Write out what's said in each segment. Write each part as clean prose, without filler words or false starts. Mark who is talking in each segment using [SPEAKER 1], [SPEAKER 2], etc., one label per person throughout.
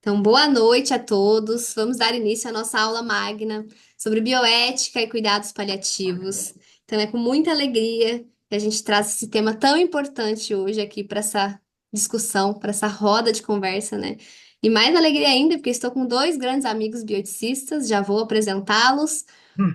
[SPEAKER 1] Então, boa noite a todos. Vamos dar início à nossa aula magna sobre bioética e cuidados paliativos. Então, é com muita alegria que a gente traz esse tema tão importante hoje aqui para essa discussão, para essa roda de conversa, né? E mais alegria ainda, porque estou com dois grandes amigos bioeticistas, já vou apresentá-los.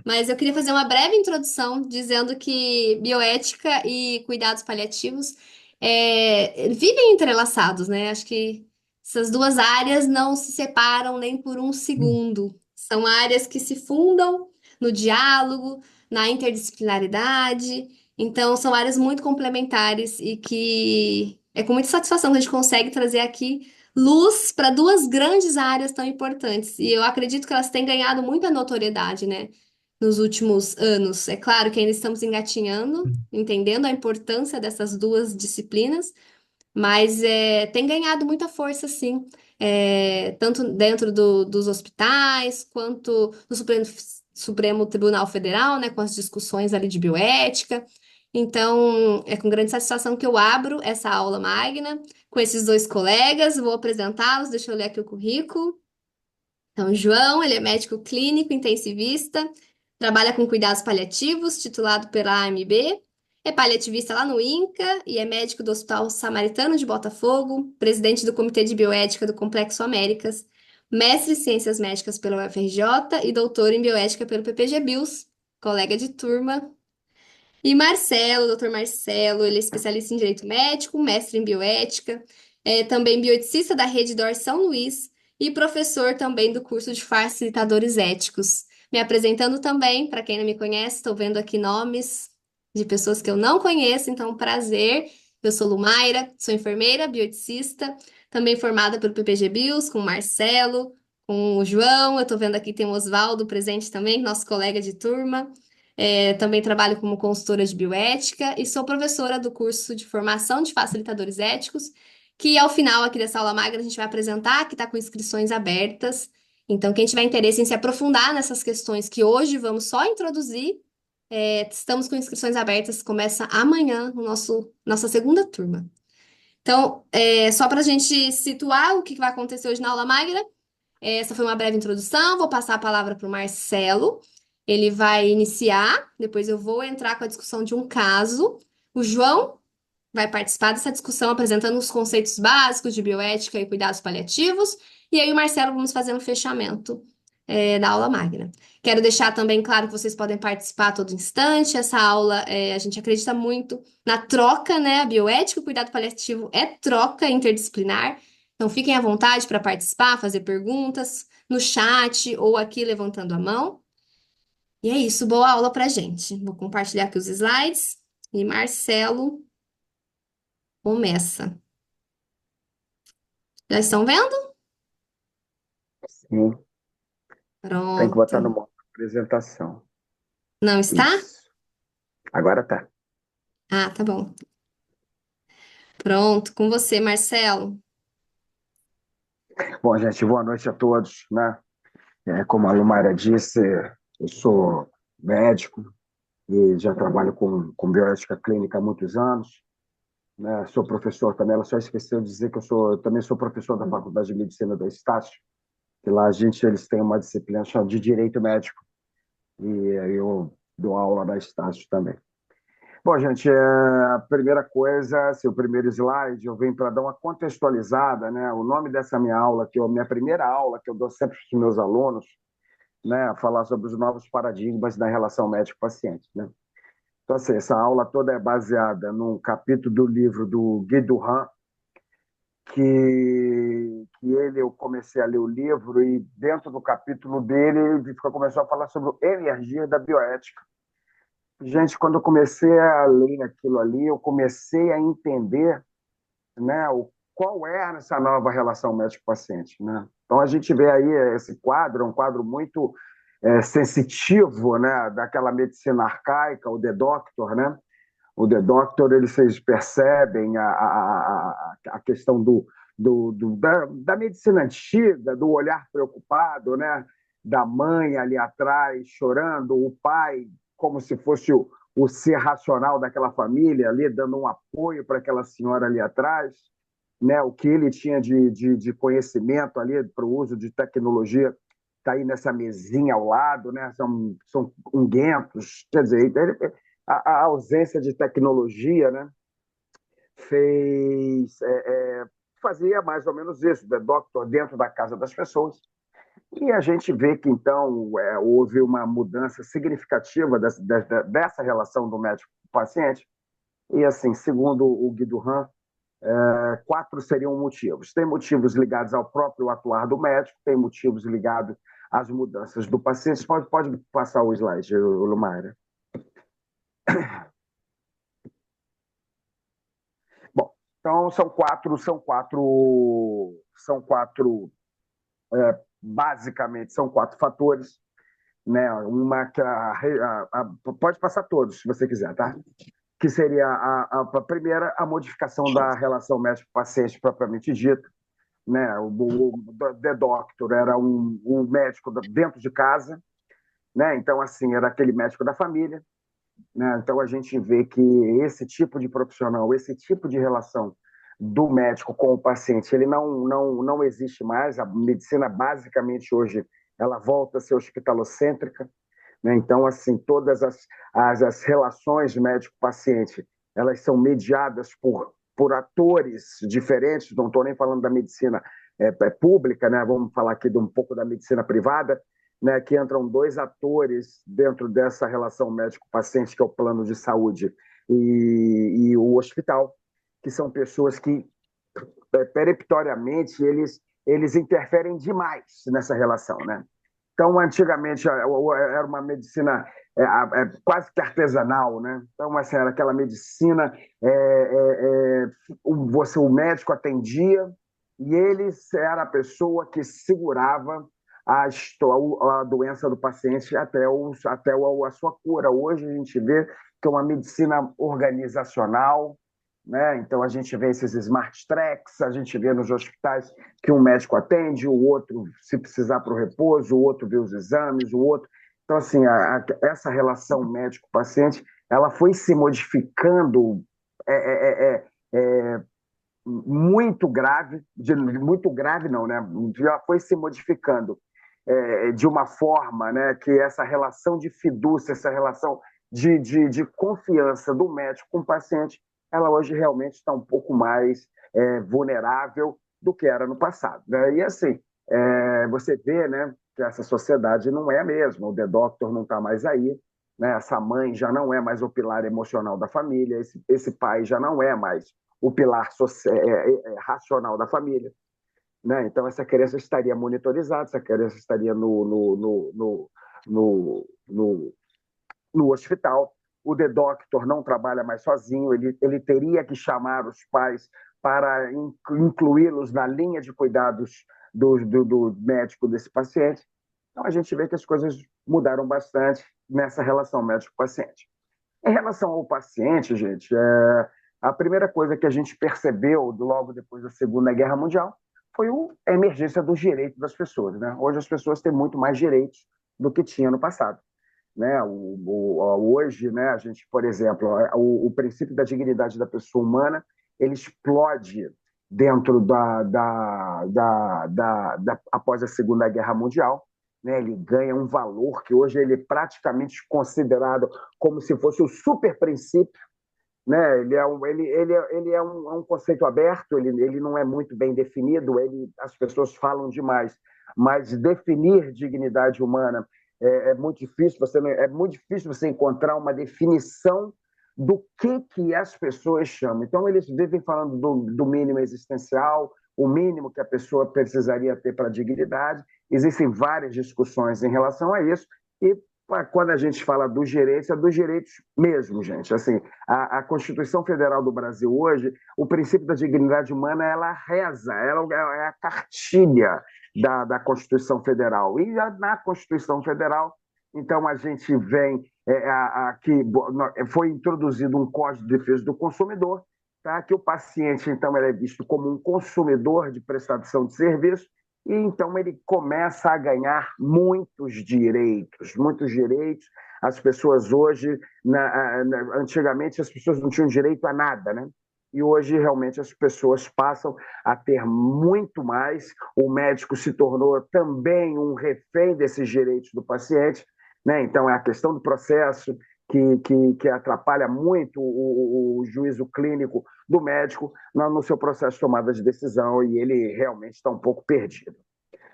[SPEAKER 1] Mas eu queria fazer uma breve introdução dizendo que bioética e cuidados paliativos vivem entrelaçados, né? Acho que essas duas áreas não se separam nem por um segundo. São áreas que se fundam no diálogo, na interdisciplinaridade. Então, são áreas muito complementares e que é com muita satisfação que a gente consegue trazer aqui luz para duas grandes áreas tão importantes. E eu acredito que elas têm ganhado muita notoriedade, né? Nos últimos anos. É claro que ainda estamos engatinhando, entendendo a importância dessas duas disciplinas, mas tem ganhado muita força, sim, tanto dentro dos hospitais, quanto no Supremo Tribunal Federal, né, com as discussões ali de bioética. Então, é com grande satisfação que eu abro essa aula magna com esses dois colegas, vou apresentá-los, deixa eu ler aqui o currículo. Então, João, ele é médico clínico intensivista, trabalha com cuidados paliativos, titulado pela AMB, é paliativista lá no INCA e é médico do Hospital Samaritano de Botafogo, presidente do Comitê de Bioética do Complexo Américas, mestre em Ciências Médicas pela UFRJ e doutor em Bioética pelo PPG-Bios, colega de turma. E Marcelo, doutor Marcelo, ele é especialista em direito médico, mestre em bioética, é também bioeticista da Rede Dor São Luís e professor também do curso de facilitadores éticos. Me apresentando também, para quem não me conhece, estou vendo aqui nomes de pessoas que eu não conheço, então prazer. Eu sou Lumaira, sou enfermeira, bioeticista, também formada pelo PPG Bios, com o Marcelo, com o João. Eu estou vendo aqui tem o Oswaldo presente também, nosso colega de turma. Também trabalho como consultora de bioética e sou professora do curso de formação de facilitadores éticos, que ao final aqui dessa aula magra a gente vai apresentar, que está com inscrições abertas. Então, quem tiver interesse em se aprofundar nessas questões que hoje vamos só introduzir, estamos com inscrições abertas, começa amanhã no nossa segunda turma. Então, só para a gente situar o que vai acontecer hoje na aula magra, essa foi uma breve introdução. Vou passar a palavra para o Marcelo. Ele vai iniciar, depois eu vou entrar com a discussão de um caso. O João vai participar dessa discussão apresentando os conceitos básicos de bioética e cuidados paliativos. E aí, o Marcelo, vamos fazer um fechamento, da aula magna. Quero deixar também claro que vocês podem participar a todo instante. Essa aula, a gente acredita muito na troca, né? A bioética e o cuidado paliativo é troca interdisciplinar. Então, fiquem à vontade para participar, fazer perguntas no chat ou aqui levantando a mão. E é isso, boa aula para gente. Vou compartilhar aqui os slides e Marcelo começa. Já estão vendo?
[SPEAKER 2] Sim, tem que botar no
[SPEAKER 1] Pronto.
[SPEAKER 2] modo apresentação.
[SPEAKER 1] Não está?
[SPEAKER 2] Isso. Agora tá.
[SPEAKER 1] Ah, tá bom. Pronto, com você, Marcelo.
[SPEAKER 2] Bom, gente, boa noite a todos, né? Como a Lumara disse, eu sou médico e já trabalho com bioética clínica há muitos anos, né? Sou professor também. Ela só esqueceu de dizer que eu também sou professor da Faculdade de Medicina da Estácio, que lá eles têm uma disciplina chamada de Direito Médico e eu dou aula na Estácio também. Bom, gente, a primeira coisa, o primeiro slide, eu venho para dar uma contextualizada, né? O nome dessa minha aula, minha primeira aula, que eu dou sempre para os meus alunos, né? Falar sobre os novos paradigmas da relação médico-paciente, né? Então, assim, essa aula toda é baseada num capítulo do livro do Guy Durand, eu comecei a ler o livro e dentro do capítulo dele ele começou a falar sobre energia da bioética. Gente, quando eu comecei a ler aquilo ali, eu comecei a entender, né, qual é essa nova relação médico-paciente, né? Então a gente vê aí esse quadro, um quadro muito sensitivo, né, daquela medicina arcaica, o The Doctor, né? O The Doctor, vocês percebem a questão da medicina antiga, do olhar preocupado, né? Da mãe ali atrás chorando, o pai como se fosse o ser racional daquela família ali, dando um apoio para aquela senhora ali atrás. né? O que ele tinha de conhecimento ali para o uso de tecnologia está aí nessa mesinha ao lado, né? São unguentos, quer dizer, a ausência de tecnologia, né? Fez fazia mais ou menos isso, The Doctor dentro da casa das pessoas. E a gente vê que, então, houve uma mudança significativa dessa relação do médico com o paciente. E, assim, segundo o Guido Ram, quatro seriam motivos. Tem motivos ligados ao próprio atuar do médico, tem motivos ligados às mudanças do paciente. Pode passar o slide, Lumaira. Bom, então basicamente, são quatro fatores, né? Uma que pode passar todos, se você quiser, tá? Que seria a primeira, a modificação da relação médico-paciente propriamente dita, né? O The Doctor era um médico dentro de casa, né? Então, assim, era aquele médico da família, né? Então, a gente vê que esse tipo de profissional, esse tipo de relação do médico com o paciente, ele não existe mais. A medicina, basicamente, hoje, ela volta a ser hospitalocêntrica, né? Então, assim, todas as relações médico-paciente, elas são mediadas por atores diferentes, não estou nem falando da medicina pública, né? Vamos falar aqui de um pouco da medicina privada, né? Que entram dois atores dentro dessa relação médico-paciente, que é o plano de saúde e o hospital, que são pessoas que, peremptoriamente, eles interferem demais nessa relação, né? Então, antigamente, era uma medicina quase que artesanal, né? Então, assim, era aquela medicina, o médico atendia e ele era a pessoa que segurava a doença do paciente até a sua cura. Hoje a gente vê que é uma medicina organizacional, né? Então a gente vê esses smart tracks, a gente vê nos hospitais que um médico atende, o outro, se precisar para o repouso, o outro vê os exames, o outro. Então, assim, essa relação médico-paciente, ela foi se modificando é, é, é, é, muito grave, muito grave não, né? Já foi se modificando de uma forma, né, que essa relação de fidúcia, essa relação de confiança do médico com o paciente, ela hoje realmente está um pouco mais vulnerável do que era no passado, né? E assim, você vê, né, que essa sociedade não é a mesma, o The Doctor não está mais aí, né? Essa mãe já não é mais o pilar emocional da família, esse pai já não é mais o pilar racional da família, né? Então, essa criança estaria monitorizada, essa criança estaria no, no hospital. O The Doctor não trabalha mais sozinho, ele teria que chamar os pais para incluí-los na linha de cuidados do médico desse paciente. Então, a gente vê que as coisas mudaram bastante nessa relação médico-paciente. Em relação ao paciente, gente, a primeira coisa que a gente percebeu logo depois da Segunda Guerra Mundial foi a emergência dos direitos das pessoas, né? Hoje as pessoas têm muito mais direitos do que tinha no passado, né? Hoje, né, a gente, por exemplo, o princípio da dignidade da pessoa humana, ele explode dentro após a Segunda Guerra Mundial, né? Ele ganha um valor que hoje ele é praticamente considerado como se fosse o super princípio, né? Ele é um conceito aberto, ele não é muito bem definido, as pessoas falam demais, mas definir dignidade humana é muito difícil, é muito difícil você encontrar uma definição do que as pessoas chamam. Então, eles vivem falando do mínimo existencial, o mínimo que a pessoa precisaria ter para a dignidade. Existem várias discussões em relação a isso, e quando a gente fala dos direitos, é dos direitos mesmo, gente. Assim, a Constituição Federal do Brasil hoje, o princípio da dignidade humana, ela reza, ela é a cartilha da Constituição Federal. E na Constituição Federal, então, a gente vem que foi introduzido um Código de Defesa do Consumidor, tá? Que o paciente, então, ele é visto como um consumidor de prestação de serviço, e então ele começa a ganhar muitos direitos, muitos direitos. As pessoas hoje, antigamente as pessoas não tinham direito a nada, né? E hoje, realmente, as pessoas passam a ter muito mais. O médico se tornou também um refém desses direitos do paciente, né? Então, é a questão do processo que atrapalha muito o juízo clínico do médico no seu processo de tomada de decisão, e ele realmente está um pouco perdido.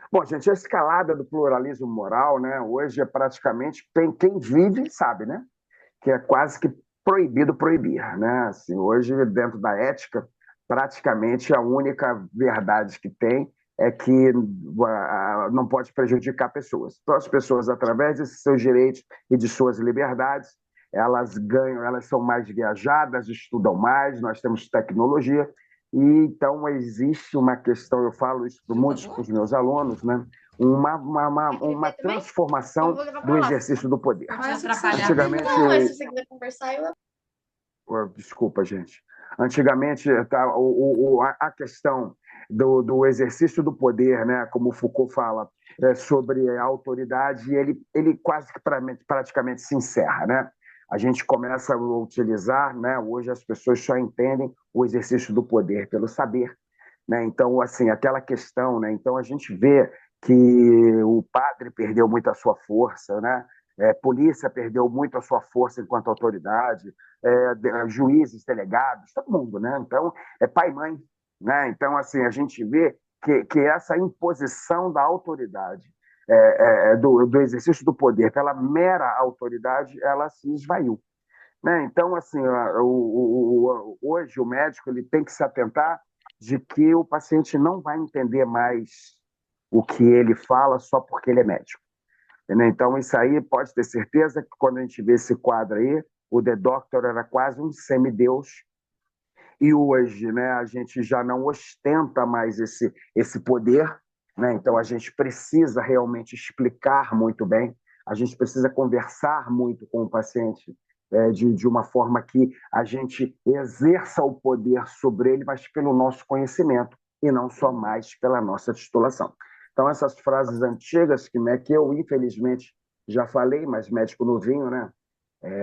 [SPEAKER 2] Bom, gente, a escalada do pluralismo moral, né, hoje é praticamente quem vive sabe, né? Que é quase que proibido proibir, né? Assim, hoje, dentro da ética, praticamente a única verdade que tem é que não pode prejudicar pessoas. Então, as pessoas, através de seus direitos e de suas liberdades, elas ganham, elas são mais viajadas, estudam mais, nós temos tecnologia, e então existe uma questão, eu falo isso para muitos dos meus alunos, né? Uma transformação do exercício do poder. Antigamente,
[SPEAKER 3] não, mas se você quiser conversar, eu...
[SPEAKER 2] desculpa, gente. Antigamente, tá, a questão do exercício do poder, né, como Foucault fala, sobre a autoridade, ele quase que praticamente se encerra, né? A gente começa a utilizar, né? Hoje as pessoas só entendem o exercício do poder pelo saber, né? Então, assim, aquela questão, né? Então a gente vê que o padre perdeu muito a sua força, né? Polícia perdeu muito a sua força enquanto autoridade, juízes, delegados, todo mundo, né? Então, é pai e mãe, né? Então, assim, a gente vê que essa imposição da autoridade, do exercício do poder pela mera autoridade, ela se esvaiu, né? Então, assim, hoje o médico ele tem que se atentar de que o paciente não vai entender mais o que ele fala só porque ele é médico. Né? Então, isso aí pode ter certeza que quando a gente vê esse quadro aí, o The Doctor era quase um semideus, e hoje, né, a gente já não ostenta mais esse poder, né? Então a gente precisa realmente explicar muito bem, a gente precisa conversar muito com o paciente, de uma forma que a gente exerça o poder sobre ele, mas pelo nosso conhecimento e não só mais pela nossa titulação. Então essas frases antigas que eu infelizmente já falei, mas médico novinho, né?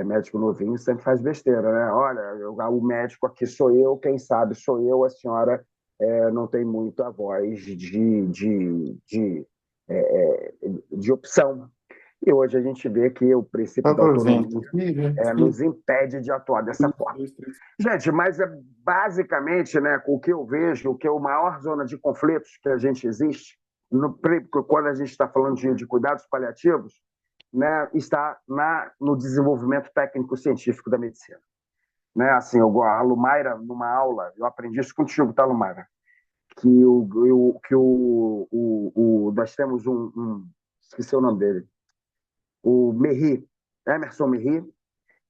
[SPEAKER 2] Médico novinho sempre faz besteira, né? Olha, o médico aqui sou eu, quem sabe sou eu, a senhora não tem muito a voz de opção. E hoje a gente vê que o princípio da autonomia nos impede de atuar dessa forma. Gente, mas basicamente, né, o que eu vejo, que é a maior zona de conflitos que a gente existe, quando a gente está falando de cuidados paliativos, né, está no desenvolvimento técnico-científico da medicina. Né? Assim, a Lumaira, numa aula, eu aprendi isso contigo, tá, Lumaira? Nós temos esqueci o nome dele, o Merri, Emerson Merri,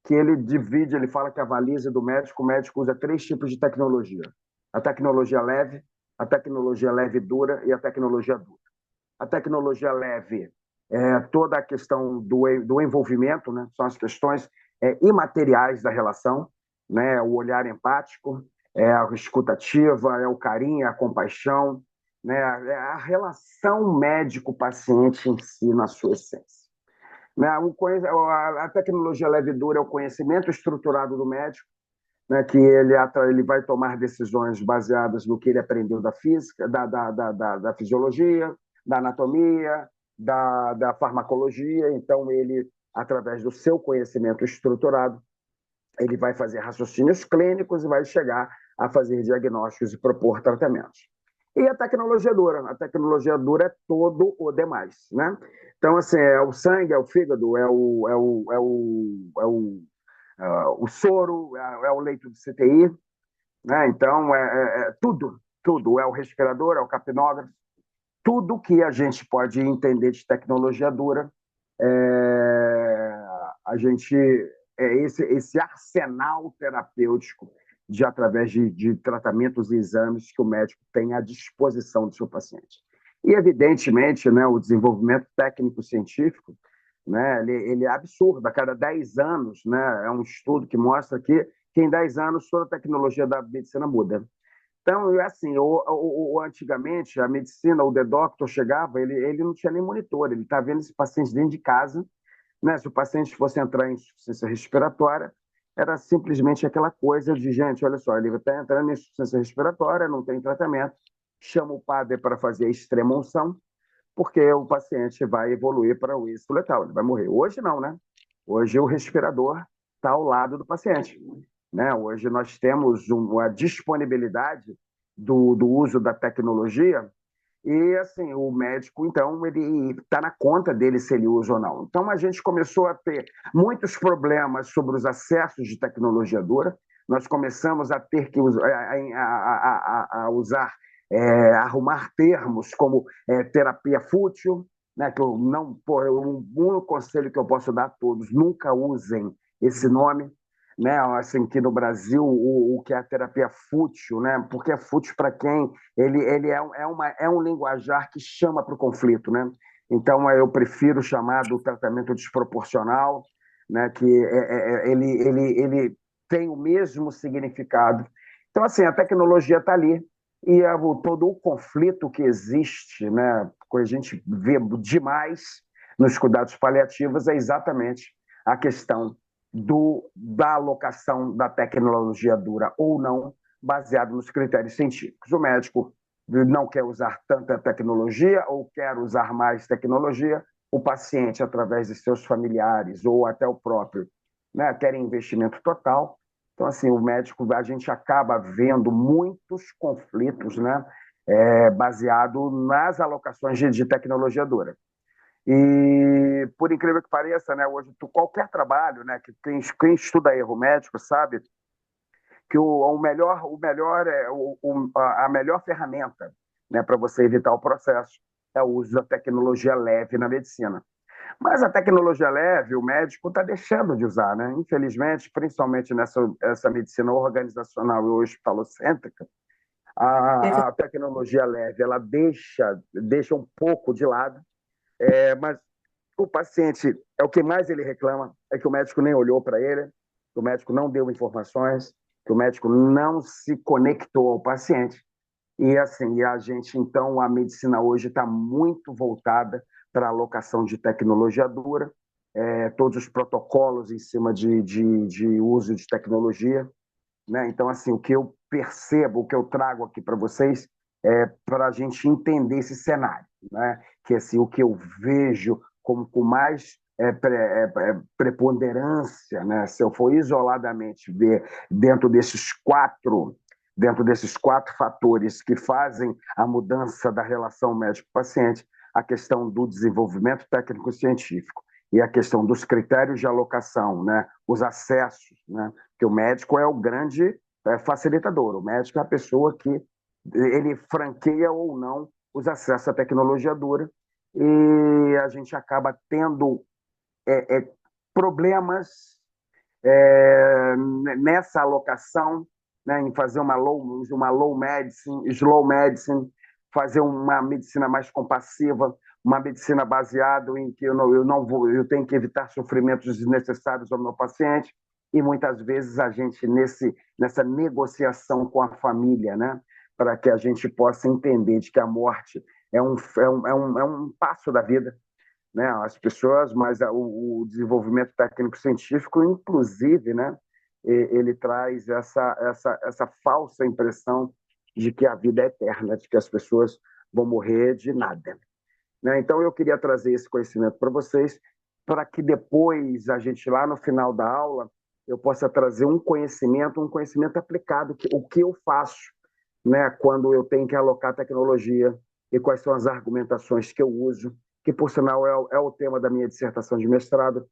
[SPEAKER 2] que ele divide, ele fala que a valise do médico, o médico usa 3 tipos de tecnologia. A tecnologia leve, a tecnologia leve e dura e a tecnologia dura. A tecnologia leve toda a questão do envolvimento, né? São as questões imateriais da relação, né? O olhar empático, a escutativa, o carinho, a compaixão, né? A relação médico-paciente em si, na sua essência. Né? A tecnologia leve e dura é o conhecimento estruturado do médico, né, que ele vai tomar decisões baseadas no que ele aprendeu da física, da fisiologia, da anatomia, da farmacologia. Então, ele, através do seu conhecimento estruturado, ele vai fazer raciocínios clínicos e vai chegar a fazer diagnósticos e propor tratamentos. E a tecnologia dura? A tecnologia dura é todo o demais, né? Então, assim, é o sangue, é o fígado, o soro, o leito de CTI, né? Então, tudo. É o respirador, é o capnógrafo, tudo que a gente pode entender de tecnologia dura, a gente esse arsenal terapêutico através de tratamentos e exames que o médico tem à disposição do seu paciente. E, evidentemente, né, o desenvolvimento técnico-científico, né, ele é absurdo. A cada 10 anos, né, é um estudo que mostra que em 10 anos toda a tecnologia da medicina muda. Então, assim, antigamente, a medicina, o The Doctor chegava, ele não tinha nem monitor, ele estava vendo esse paciente dentro de casa, né? Se o paciente fosse entrar em insuficiência respiratória, era simplesmente aquela coisa de, gente, olha só, ele está entrando em insuficiência respiratória, não tem tratamento, chama o padre para fazer a extrema-unção, porque o paciente vai evoluir para o êxito letal, ele vai morrer. Hoje não, né? Hoje o respirador está ao lado do paciente. Né? Hoje nós temos uma disponibilidade do uso da tecnologia e, assim, o médico, então, ele está na conta dele se ele usa ou não. Então, a gente começou a ter muitos problemas sobre os acessos de tecnologia dura. Nós começamos a ter que a usar, arrumar termos como terapia fútil, né, que eu não, pô, um bom conselho que eu posso dar a todos, nunca usem esse nome, né, assim, que no Brasil o que é a terapia fútil, né, porque é fútil para quem ele é um linguajar que chama para o conflito, né? Então, eu prefiro chamar do tratamento desproporcional, né? Que ele tem o mesmo significado. Então, assim, a tecnologia está ali e todo o conflito que existe, né? Que a gente vê demais nos cuidados paliativos é exatamente a questão da alocação da tecnologia dura ou não, baseado nos critérios científicos. O médico não quer usar tanta tecnologia ou quer usar mais tecnologia, o paciente, através de seus familiares ou até o próprio, né, quer investimento total. Então, assim, o médico, a gente acaba vendo muitos conflitos, né, baseado nas alocações de tecnologia dura. E, por incrível que pareça, né, hoje, qualquer trabalho, né, que quem estuda erro médico sabe que o melhor a melhor ferramenta, né, para você evitar o processo é o uso da tecnologia leve na medicina. Mas a tecnologia leve, o médico está deixando de usar, né? Infelizmente, principalmente nessa essa medicina organizacional e hospitalocêntrica, a tecnologia leve ela deixa um pouco de lado, mas o paciente, é o que mais ele reclama, é que o médico nem olhou para ele, que o médico não deu informações, que o médico não se conectou ao paciente. E assim, a gente, então, a medicina hoje está muito voltada para a alocação de tecnologia dura, todos os protocolos em cima de uso de tecnologia, né? Então, assim, o que eu percebo, o que eu trago aqui para vocês é para a gente entender esse cenário, né? Que assim, o que eu vejo como com mais preponderância, né? Se eu for isoladamente ver dentro desses quatro dentro desses quatro fatores que fazem a mudança da relação médico-paciente, a questão do desenvolvimento técnico-científico e a questão dos critérios de alocação, né? Os acessos, né? Que o médico é o grande facilitador. O médico é a pessoa que ele franqueia ou não os acessos à tecnologia dura e a gente acaba tendo problemas nessa alocação, né, em fazer uma low medicine, slow medicine, fazer uma medicina mais compassiva, uma medicina baseada em que eu tenho que evitar sofrimentos desnecessários ao meu paciente, e muitas vezes a gente nessa negociação com a família, né, para que a gente possa entender de que a morte é um passo da vida, né, as pessoas, mas o desenvolvimento técnico-científico, inclusive, né, ele traz essa falsa impressão de que a vida é eterna, de que as pessoas vão morrer de nada. Né? Então, eu queria trazer esse conhecimento para vocês, para que depois, a gente, lá no final da aula, eu possa trazer um conhecimento aplicado, o que eu faço, né, quando eu tenho que alocar tecnologia e quais são as argumentações que eu uso, que, por sinal, é o tema da minha dissertação de mestrado,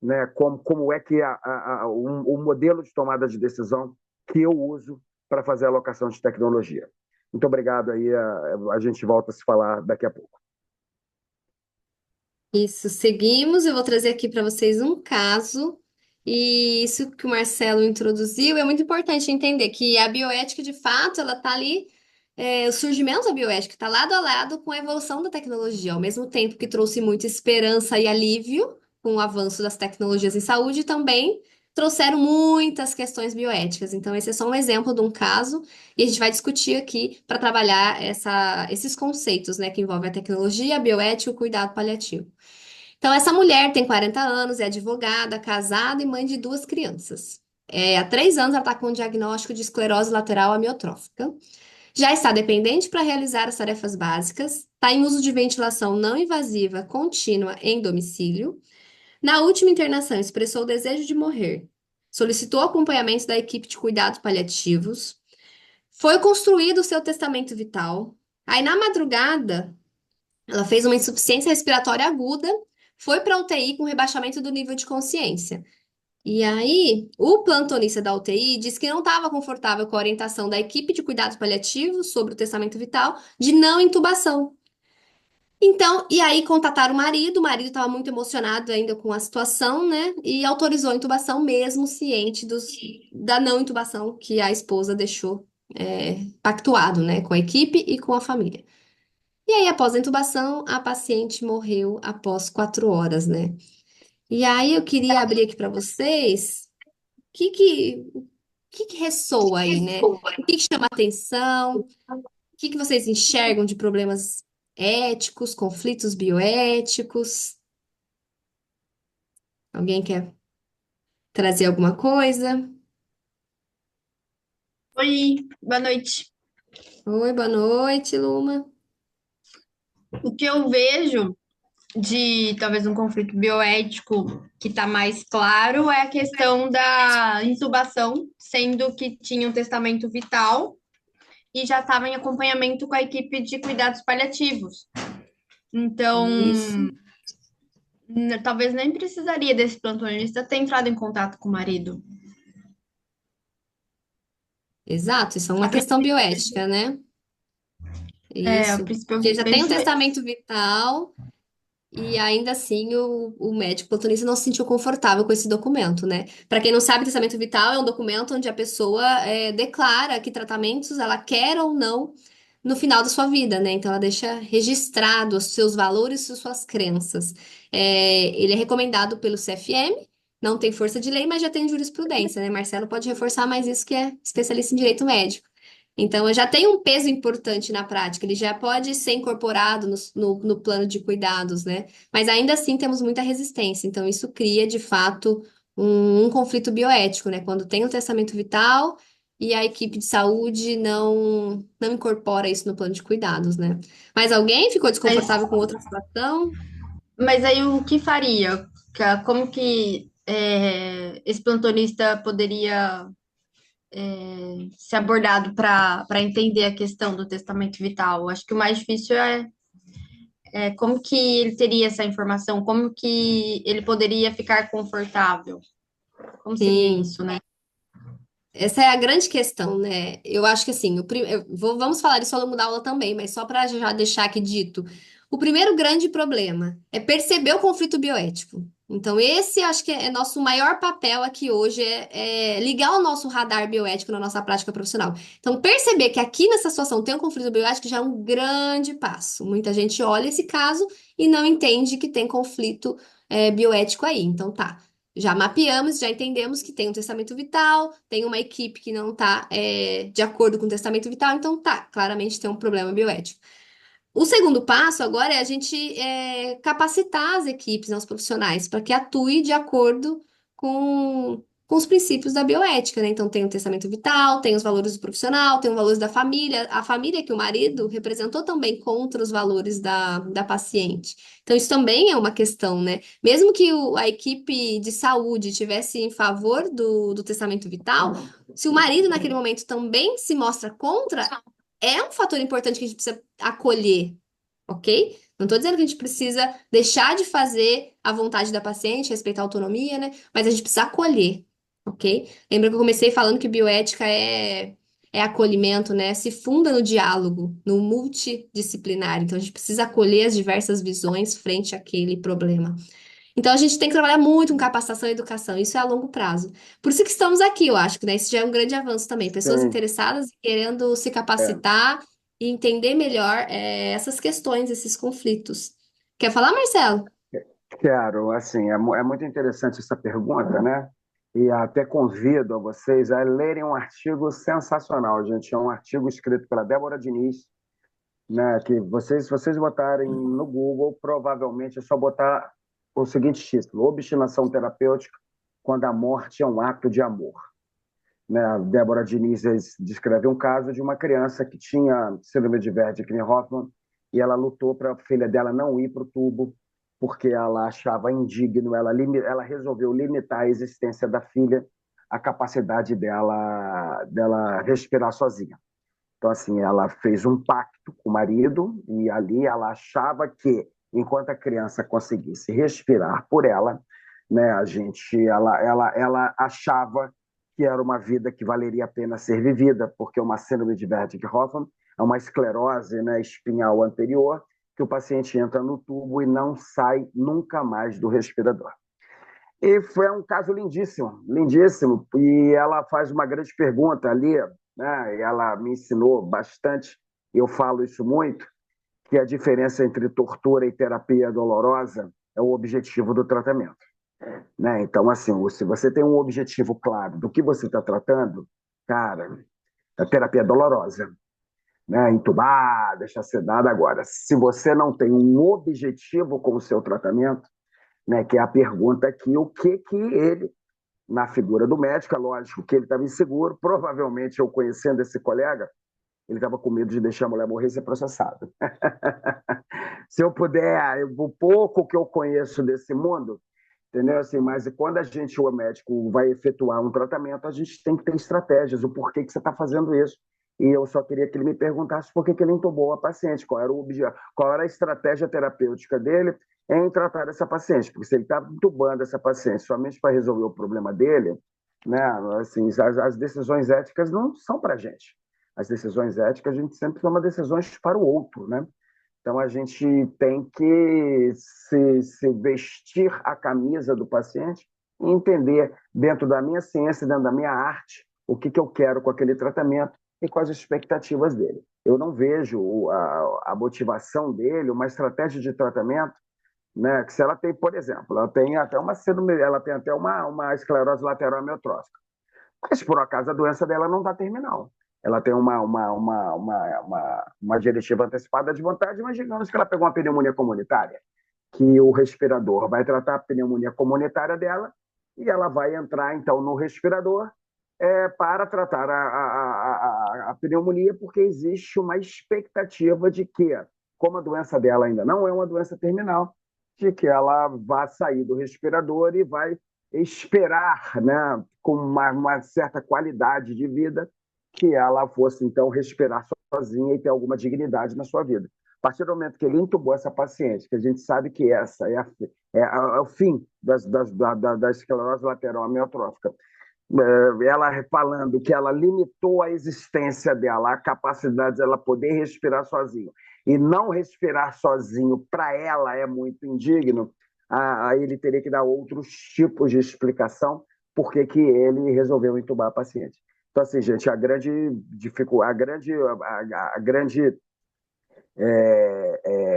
[SPEAKER 2] né, como é que o modelo de tomada de decisão que eu uso para fazer a alocação de tecnologia. Muito obrigado aí, a gente volta a se falar daqui a pouco.
[SPEAKER 1] Isso, seguimos. Eu vou trazer aqui para vocês um caso. E isso que o Marcelo introduziu é muito importante entender que a bioética, de fato, ela está ali, o surgimento da bioética está lado a lado com a evolução da tecnologia, ao mesmo tempo que trouxe muita esperança e alívio com o avanço das tecnologias em saúde, também trouxeram muitas questões bioéticas. Então, esse é só um exemplo de um caso, e a gente vai discutir aqui para trabalhar esses conceitos, né, que envolvem a tecnologia, a bioética e o cuidado paliativo. Então, essa mulher tem 40 anos, é advogada, casada e mãe de duas crianças. Há 3 anos ela está com um diagnóstico de esclerose lateral amiotrófica. Já está dependente para realizar as tarefas básicas, está em uso de ventilação não invasiva contínua em domicílio. Na última internação, expressou o desejo de morrer. Solicitou acompanhamento da equipe de cuidados paliativos. Foi construído o seu testamento vital. Aí, na madrugada, ela fez uma insuficiência respiratória aguda, foi para a UTI com rebaixamento do nível de consciência. E aí, o plantonista da UTI disse que não estava confortável com a orientação da equipe de cuidados paliativos sobre o testamento vital de não intubação. Então, e aí contataram o marido estava muito emocionado ainda com a situação, né? E autorizou a intubação mesmo ciente da não intubação que a esposa deixou pactuado, né? Com a equipe e com a família. E aí, após a intubação, a paciente morreu após 4 horas, né? E aí eu queria abrir aqui para vocês o que ressoa aí, né? O que chama atenção? O que vocês enxergam de problemas éticos, conflitos bioéticos? Alguém quer trazer alguma coisa?
[SPEAKER 3] Oi, boa noite.
[SPEAKER 1] Oi, boa noite, Luma.
[SPEAKER 3] O que eu vejo de talvez um conflito bioético que está mais claro é a questão da intubação, sendo que tinha um testamento vital e já estava em acompanhamento com a equipe de cuidados paliativos. Então,
[SPEAKER 1] Isso,
[SPEAKER 3] talvez nem precisaria desse plantonista ter entrado em contato com o marido.
[SPEAKER 1] exato, isso é
[SPEAKER 3] A
[SPEAKER 1] uma questão
[SPEAKER 3] princípio,
[SPEAKER 1] bioética, né?
[SPEAKER 3] a
[SPEAKER 1] Isso,
[SPEAKER 3] princípio eu
[SPEAKER 1] porque já tem um
[SPEAKER 3] vejo isso.
[SPEAKER 1] testamento vital. E ainda assim, o médico plantonista não se sentiu confortável com esse documento, né? Para quem não sabe, testamento vital é um documento onde a pessoa declara que tratamentos ela quer ou não no final da sua vida, né? Então, ela deixa registrado os seus valores e suas crenças. Ele é recomendado pelo CFM, não tem força de lei, mas já tem jurisprudência, né? Marcelo pode reforçar mais isso, que é especialista em direito médico. Então, já tem um peso importante na prática, ele já pode ser incorporado no plano de cuidados, né? Mas ainda assim temos muita resistência. Então, isso cria, de fato, um conflito bioético, né? Quando tem um testamento vital e a equipe de saúde não incorpora isso no plano de cuidados, né? Mas alguém ficou
[SPEAKER 3] Mas,
[SPEAKER 1] desconfortável com outra situação?
[SPEAKER 3] mas aí o que faria? Como que esse plantonista poderia ser abordado para entender a questão do testamento vital? Acho que o mais difícil é como que ele teria essa informação, como que ele poderia ficar confortável. Como seria
[SPEAKER 1] Sim.
[SPEAKER 3] isso, né?
[SPEAKER 1] Essa é a grande questão, né? Eu acho que assim, vamos falar isso ao longo da aula também, mas só para já deixar aqui dito, o primeiro grande problema é perceber o conflito bioético. Então, esse acho que é nosso maior papel aqui hoje, é ligar o nosso radar bioético na nossa prática profissional. Então, perceber que aqui nessa situação tem um conflito bioético já é um grande passo. Muita gente olha esse caso e não entende que tem conflito, bioético aí. Então, tá. Já mapeamos, já entendemos que tem um testamento vital, tem uma equipe que não está de acordo com o testamento vital, então tá, claramente tem um problema bioético. O segundo passo agora é a gente capacitar as equipes, né, os profissionais, para que atuem de acordo com os princípios da bioética, né? Então, tem o testamento vital, tem os valores do profissional, tem os valores da família, a família que o marido representou também contra os valores da paciente. Então, isso também é uma questão, né? Mesmo que a equipe de saúde tivesse em favor do testamento vital, se o marido naquele momento também se mostra contra, é um fator importante que a gente precisa acolher, ok? Não estou dizendo que a gente precisa deixar de fazer a vontade da paciente, respeitar a autonomia, né? Mas a gente precisa acolher, ok? Lembra que eu comecei falando que bioética é acolhimento, né? Se funda no diálogo, no multidisciplinar. Então a gente precisa acolher as diversas visões frente àquele problema. Então a gente tem que trabalhar muito com capacitação e educação, isso é a longo prazo. Por isso que estamos aqui, eu acho que né, isso já é um grande avanço também. Pessoas
[SPEAKER 2] Sim,
[SPEAKER 1] interessadas e querendo se
[SPEAKER 2] é.
[SPEAKER 1] capacitar e entender melhor essas questões, esses conflitos. Quer falar, Marcelo?
[SPEAKER 2] Quero, assim, é muito interessante essa pergunta, né? E até convido a vocês a lerem um artigo sensacional, gente. É um artigo escrito pela Débora Diniz, né? Que vocês, se vocês botarem no Google, provavelmente é só botar o seguinte título: Obstinação terapêutica quando a morte é um ato de amor. né? A Débora Diniz descreve um caso de uma criança que tinha síndrome de Wernicke-Hoffmann e ela lutou para a filha dela não ir para o tubo porque ela achava indigno, ela resolveu limitar a existência da filha, a capacidade dela respirar sozinha. Então, assim, ela fez um pacto com o marido e ali ela achava que, enquanto a criança conseguisse respirar por ela, né, ela achava que era uma vida que valeria a pena ser vivida, porque uma síndrome de Wernicke-Hoffmann é uma esclerose, né, espinhal anterior, que o paciente entra no tubo e não sai nunca mais do respirador. E foi um caso lindíssimo, lindíssimo. E ela faz uma grande pergunta ali, né? E ela me ensinou bastante, eu falo isso muito, que a diferença entre tortura e terapia dolorosa é o objetivo do tratamento. Né? Então, assim, se você tem um objetivo claro do que você está tratando, cara, a terapia é dolorosa. Né? Entubar, deixar sedado. Agora, se você não tem um objetivo com o seu tratamento, né, que é a pergunta aqui, o que ele, na figura do médico, é lógico que ele estava inseguro, provavelmente eu conhecendo esse colega, ele estava com medo de deixar a mulher morrer e ser processado. Se eu puder, o pouco que eu conheço desse mundo, entendeu? Assim, mas quando a gente, o médico, vai efetuar um tratamento, a gente tem que ter estratégias, o porquê que você está fazendo isso. E eu só queria que ele me perguntasse por que ele entubou a paciente, qual era a estratégia terapêutica dele em tratar essa paciente, porque se ele está entubando essa paciente somente para resolver o problema dele, né, assim, as decisões éticas não são para a gente. As decisões éticas a gente sempre toma decisões para o outro, né? Então, a gente tem que se vestir a camisa do paciente e entender, dentro da minha ciência, dentro da minha arte, o que eu quero com aquele tratamento e quais as expectativas dele. Eu não vejo a motivação dele, uma estratégia de tratamento, né? Que se ela tem, por exemplo, ela tem até uma esclerose lateral amiotrófica. Mas, por acaso, a doença dela não está terminal. Ela tem uma diretiva antecipada de vontade, mas digamos que ela pegou uma pneumonia comunitária, que o respirador vai tratar a pneumonia comunitária dela e ela vai entrar, então, no respirador para tratar a pneumonia, porque existe uma expectativa de que, como a doença dela ainda não é uma doença terminal, de que ela vá sair do respirador e vai esperar, né, com uma certa qualidade de vida, que ela fosse, então, respirar sozinha e ter alguma dignidade na sua vida. A partir do momento que ele entubou essa paciente, que a gente sabe que essa é o fim da esclerose lateral amiotrófica, ela falando que ela limitou a existência dela, a capacidade dela poder respirar sozinho. E não respirar sozinho, para ela, é muito indigno. Aí ele teria que dar outros tipos de explicação por que ele resolveu entubar a paciente. Então, assim, gente,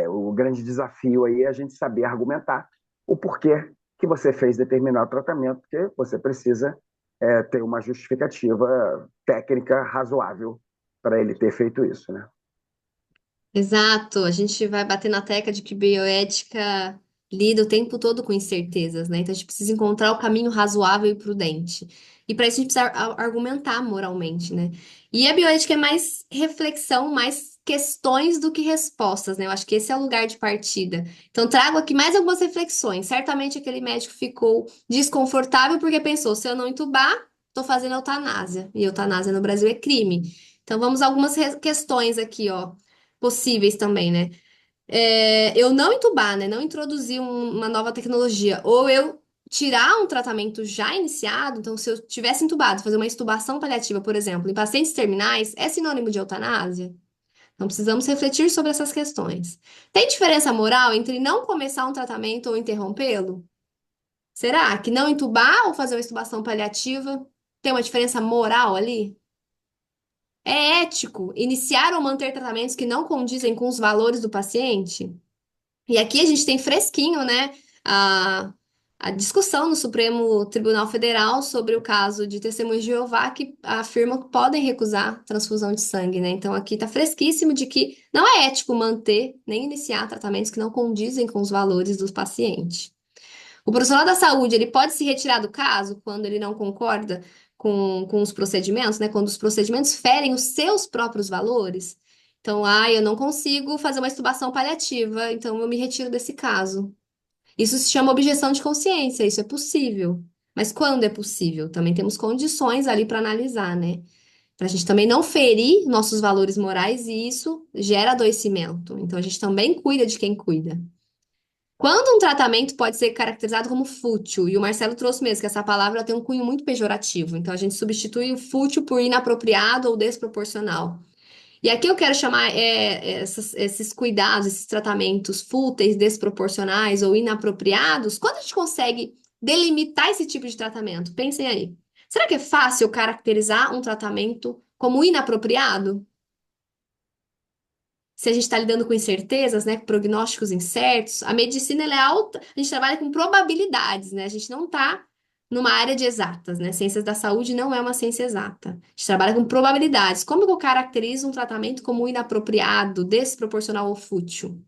[SPEAKER 2] o grande desafio aí é a gente saber argumentar o porquê que você fez determinado tratamento, porque você precisa ter uma justificativa técnica razoável para ele ter feito isso, né?
[SPEAKER 1] Exato, a gente vai bater na tecla de que bioética lida o tempo todo com incertezas, né? Então a gente precisa encontrar o caminho razoável e prudente. E para isso a gente precisa argumentar moralmente, né? E a bioética é mais reflexão, mais questões do que respostas, né? Eu acho que esse é o lugar de partida. Então trago aqui mais algumas reflexões. Certamente aquele médico ficou desconfortável porque pensou, se eu não entubar, estou fazendo eutanásia. E eutanásia no Brasil é crime. Então vamos a algumas questões aqui, ó possíveis também, né? Eu não entubar, né? Não introduzir uma nova tecnologia, ou eu tirar um tratamento já iniciado. Então, se eu tivesse entubado, fazer uma intubação paliativa, por exemplo, em pacientes terminais, é sinônimo de eutanásia? Então, precisamos refletir sobre essas questões. Tem diferença moral entre não começar um tratamento ou interrompê-lo? Será que não entubar ou fazer uma intubação paliativa tem uma diferença moral ali? É ético iniciar ou manter tratamentos que não condizem com os valores do paciente? E aqui a gente tem fresquinho, né, a, a discussão no Supremo Tribunal Federal sobre o caso de testemunhos de Jeová que afirmam que podem recusar transfusão de sangue, né? Então aqui tá fresquíssimo de que não é ético manter nem iniciar tratamentos que não condizem com os valores do paciente. O profissional da saúde, ele pode se retirar do caso quando ele não concorda com os procedimentos, né? Quando os procedimentos ferem os seus próprios valores. Então, eu não consigo fazer uma extubação paliativa, então eu me retiro desse caso. Isso se chama objeção de consciência, isso é possível. Mas quando é possível? Também temos condições ali para analisar, né? Para a gente também não ferir nossos valores morais e isso gera adoecimento. Então a gente também cuida de quem cuida. Quando um tratamento pode ser caracterizado como fútil, e o Marcelo trouxe mesmo que essa palavra tem um cunho muito pejorativo, então a gente substitui o fútil por inapropriado ou desproporcional. E aqui eu quero chamar esses cuidados, esses tratamentos fúteis, desproporcionais ou inapropriados. Quando a gente consegue delimitar esse tipo de tratamento? Pensem aí. Será que é fácil caracterizar um tratamento como inapropriado? Se a gente está lidando com incertezas, né, com prognósticos incertos, a medicina ela é alta, a gente trabalha com probabilidades, né? A gente não está numa área de exatas, né? Ciências da saúde não é uma ciência exata. A gente trabalha com probabilidades. Como que eu caracterizo um tratamento como inapropriado, desproporcional ou fútil?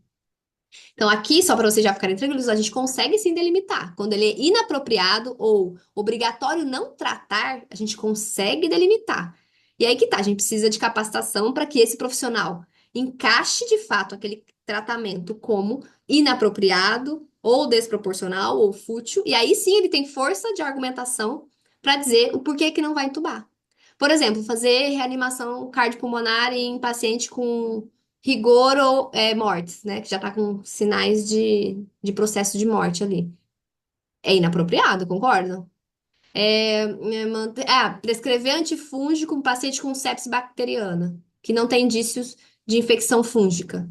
[SPEAKER 1] Então, aqui, só para vocês já ficarem tranquilos, a gente consegue sim delimitar. Quando ele é inapropriado ou obrigatório não tratar, a gente consegue delimitar. E aí que tá, a gente precisa de capacitação para que esse profissional encaixe de fato aquele tratamento como inapropriado, ou desproporcional, ou fútil, e aí sim ele tem força de argumentação para dizer o porquê que não vai entubar. Por exemplo, fazer reanimação cardiopulmonar em paciente com rigor ou mortes, né? Que já tá com sinais de processo de morte ali. É inapropriado, concorda? Prescrever antifúngico em paciente com sepse bacteriana, que não tem indícios de infecção fúngica.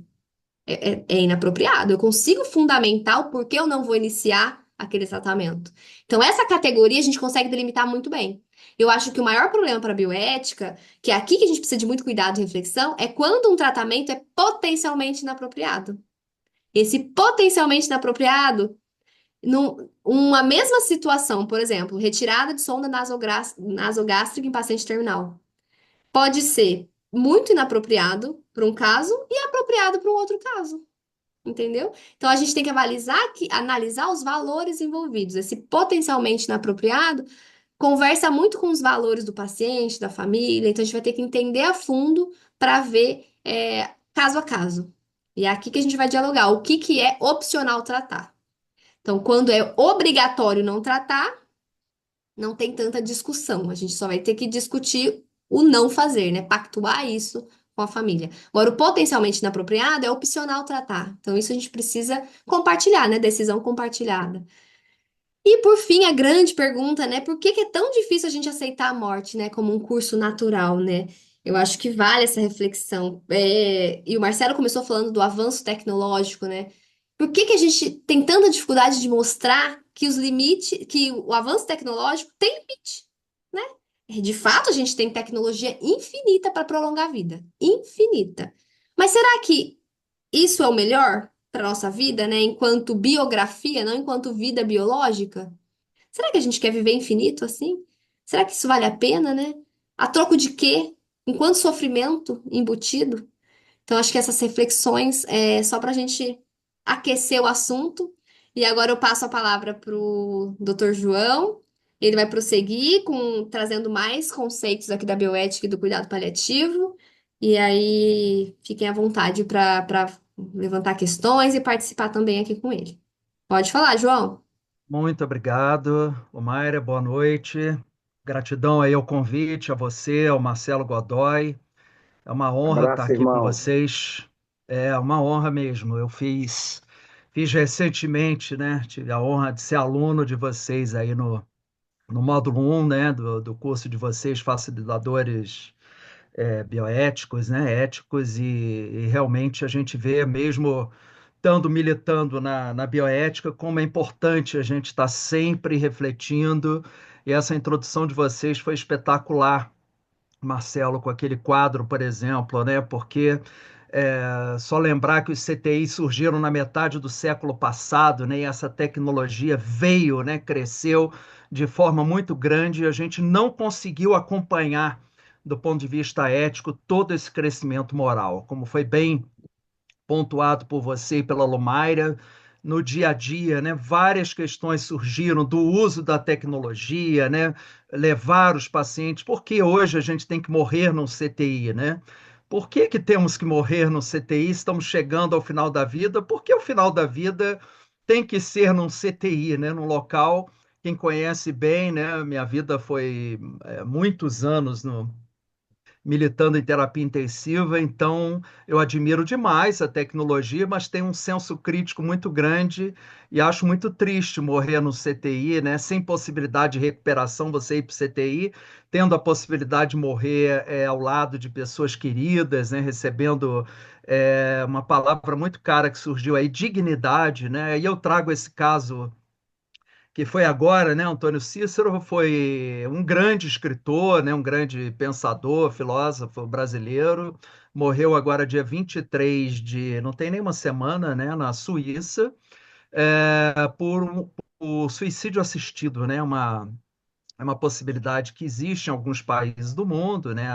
[SPEAKER 1] É inapropriado. Eu consigo fundamentar o porquê eu não vou iniciar aquele tratamento. Então, essa categoria a gente consegue delimitar muito bem. Eu acho que o maior problema para a bioética, que é aqui que a gente precisa de muito cuidado e reflexão, é quando um tratamento é potencialmente inapropriado. Esse potencialmente inapropriado, uma mesma situação, por exemplo, retirada de sonda nasogástrica em paciente terminal, pode ser muito inapropriado para um caso e apropriado para um outro caso. Entendeu? Então a gente tem que analisar os valores envolvidos. Esse potencialmente inapropriado conversa muito com os valores do paciente, da família, então a gente vai ter que entender a fundo para ver caso a caso. E é aqui que a gente vai dialogar o que que é opcional tratar. Então, quando é obrigatório não tratar, não tem tanta discussão. A gente só vai ter que discutir o não fazer, né? Pactuar isso com a família. Agora, o potencialmente inapropriado é opcional tratar. Então, isso a gente precisa compartilhar, né? Decisão compartilhada. E por fim, a grande pergunta, né? Por que que é tão difícil a gente aceitar a morte, né, como um curso natural, né? Eu acho que vale essa reflexão. E o Marcelo começou falando do avanço tecnológico, né? Por que que a gente tem tanta dificuldade de mostrar que os limites, que o avanço tecnológico tem limite, né? De fato, a gente tem tecnologia infinita para prolongar a vida, infinita. Mas será que isso é o melhor para nossa vida, né? Enquanto biografia, não enquanto vida biológica? Será que a gente quer viver infinito assim? Será que isso vale a pena, né? A troco de quê? Enquanto sofrimento embutido? Então, acho que essas reflexões é só para a gente aquecer o assunto. E agora eu passo a palavra para o Dr. João. Ele vai prosseguir trazendo mais conceitos aqui da bioética e do cuidado paliativo. E aí, fiquem à vontade para levantar questões e participar também aqui com ele. Pode falar, João.
[SPEAKER 4] Muito obrigado, Omaira, boa noite. Gratidão aí ao convite, a você, ao Marcelo Godoy. É uma honra estar
[SPEAKER 2] Abraço,
[SPEAKER 4] aqui com
[SPEAKER 2] irmão.
[SPEAKER 4] vocês. É uma honra mesmo. Fiz recentemente, né? Tive a honra de ser aluno de vocês aí no módulo 1, né? Do curso de vocês, facilitadores bioéticos, né? Éticos, e realmente a gente vê mesmo estando militando na bioética, como é importante a gente estar sempre refletindo, e essa introdução de vocês foi espetacular, Marcelo, com aquele quadro, por exemplo, né? Porque só lembrar que os CTIs surgiram na metade do século passado, né? E essa tecnologia veio, né? Cresceu de forma muito grande e a gente não conseguiu acompanhar, do ponto de vista ético, todo esse crescimento moral, como foi bem pontuado por você e pela Lomaira. no dia a dia, né? Várias questões surgiram do uso da tecnologia, né? Levar os pacientes. Por que hoje a gente tem que morrer no CTI, né? Por que que temos que morrer no CTI? Estamos chegando ao final da vida. Porque o final da vida tem que ser num CTI, né? Num local. Quem conhece bem, né? Minha vida foi muitos anos no militando em terapia intensiva, então eu admiro demais a tecnologia, mas tenho um senso crítico muito grande e acho muito triste morrer no CTI, né? Sem possibilidade de recuperação, você ir para o CTI, tendo a possibilidade de morrer ao lado de pessoas queridas, né? Recebendo uma palavra muito cara que surgiu aí, dignidade, né? E eu trago esse caso que foi agora, né? Antônio Cícero foi um grande escritor, né? Um grande pensador, filósofo brasileiro. Morreu agora dia 23 de, não tem nem uma semana, né? Na Suíça, por suicídio assistido, né? É uma possibilidade que existe em alguns países do mundo, né?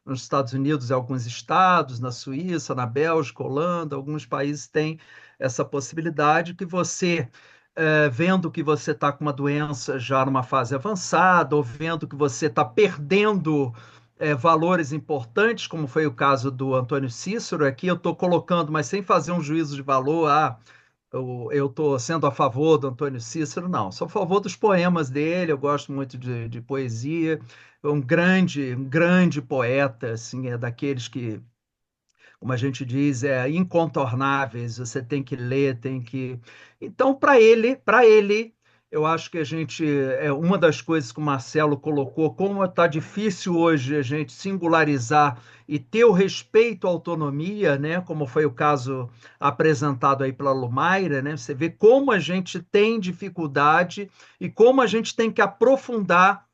[SPEAKER 4] Nos Estados Unidos, em alguns estados, na Suíça, na Bélgica, Holanda, alguns países têm essa possibilidade que você, vendo que você está com uma doença já numa fase avançada, ou vendo que você está perdendo valores importantes, como foi o caso do Antônio Cícero, aqui eu estou colocando, mas sem fazer um juízo de valor, eu estou sendo a favor do Antônio Cícero, não. Sou a favor dos poemas dele, eu gosto muito de poesia. É um grande poeta, assim, é daqueles que, como a gente diz, incontornáveis. Você tem que ler, tem que. Então, para ele, eu acho que a gente é uma das coisas que o Marcelo colocou, como está difícil hoje a gente singularizar e ter o respeito à autonomia, né? Como foi o caso apresentado aí pela Lumaira, né? Você vê como a gente tem dificuldade e como a gente tem que aprofundar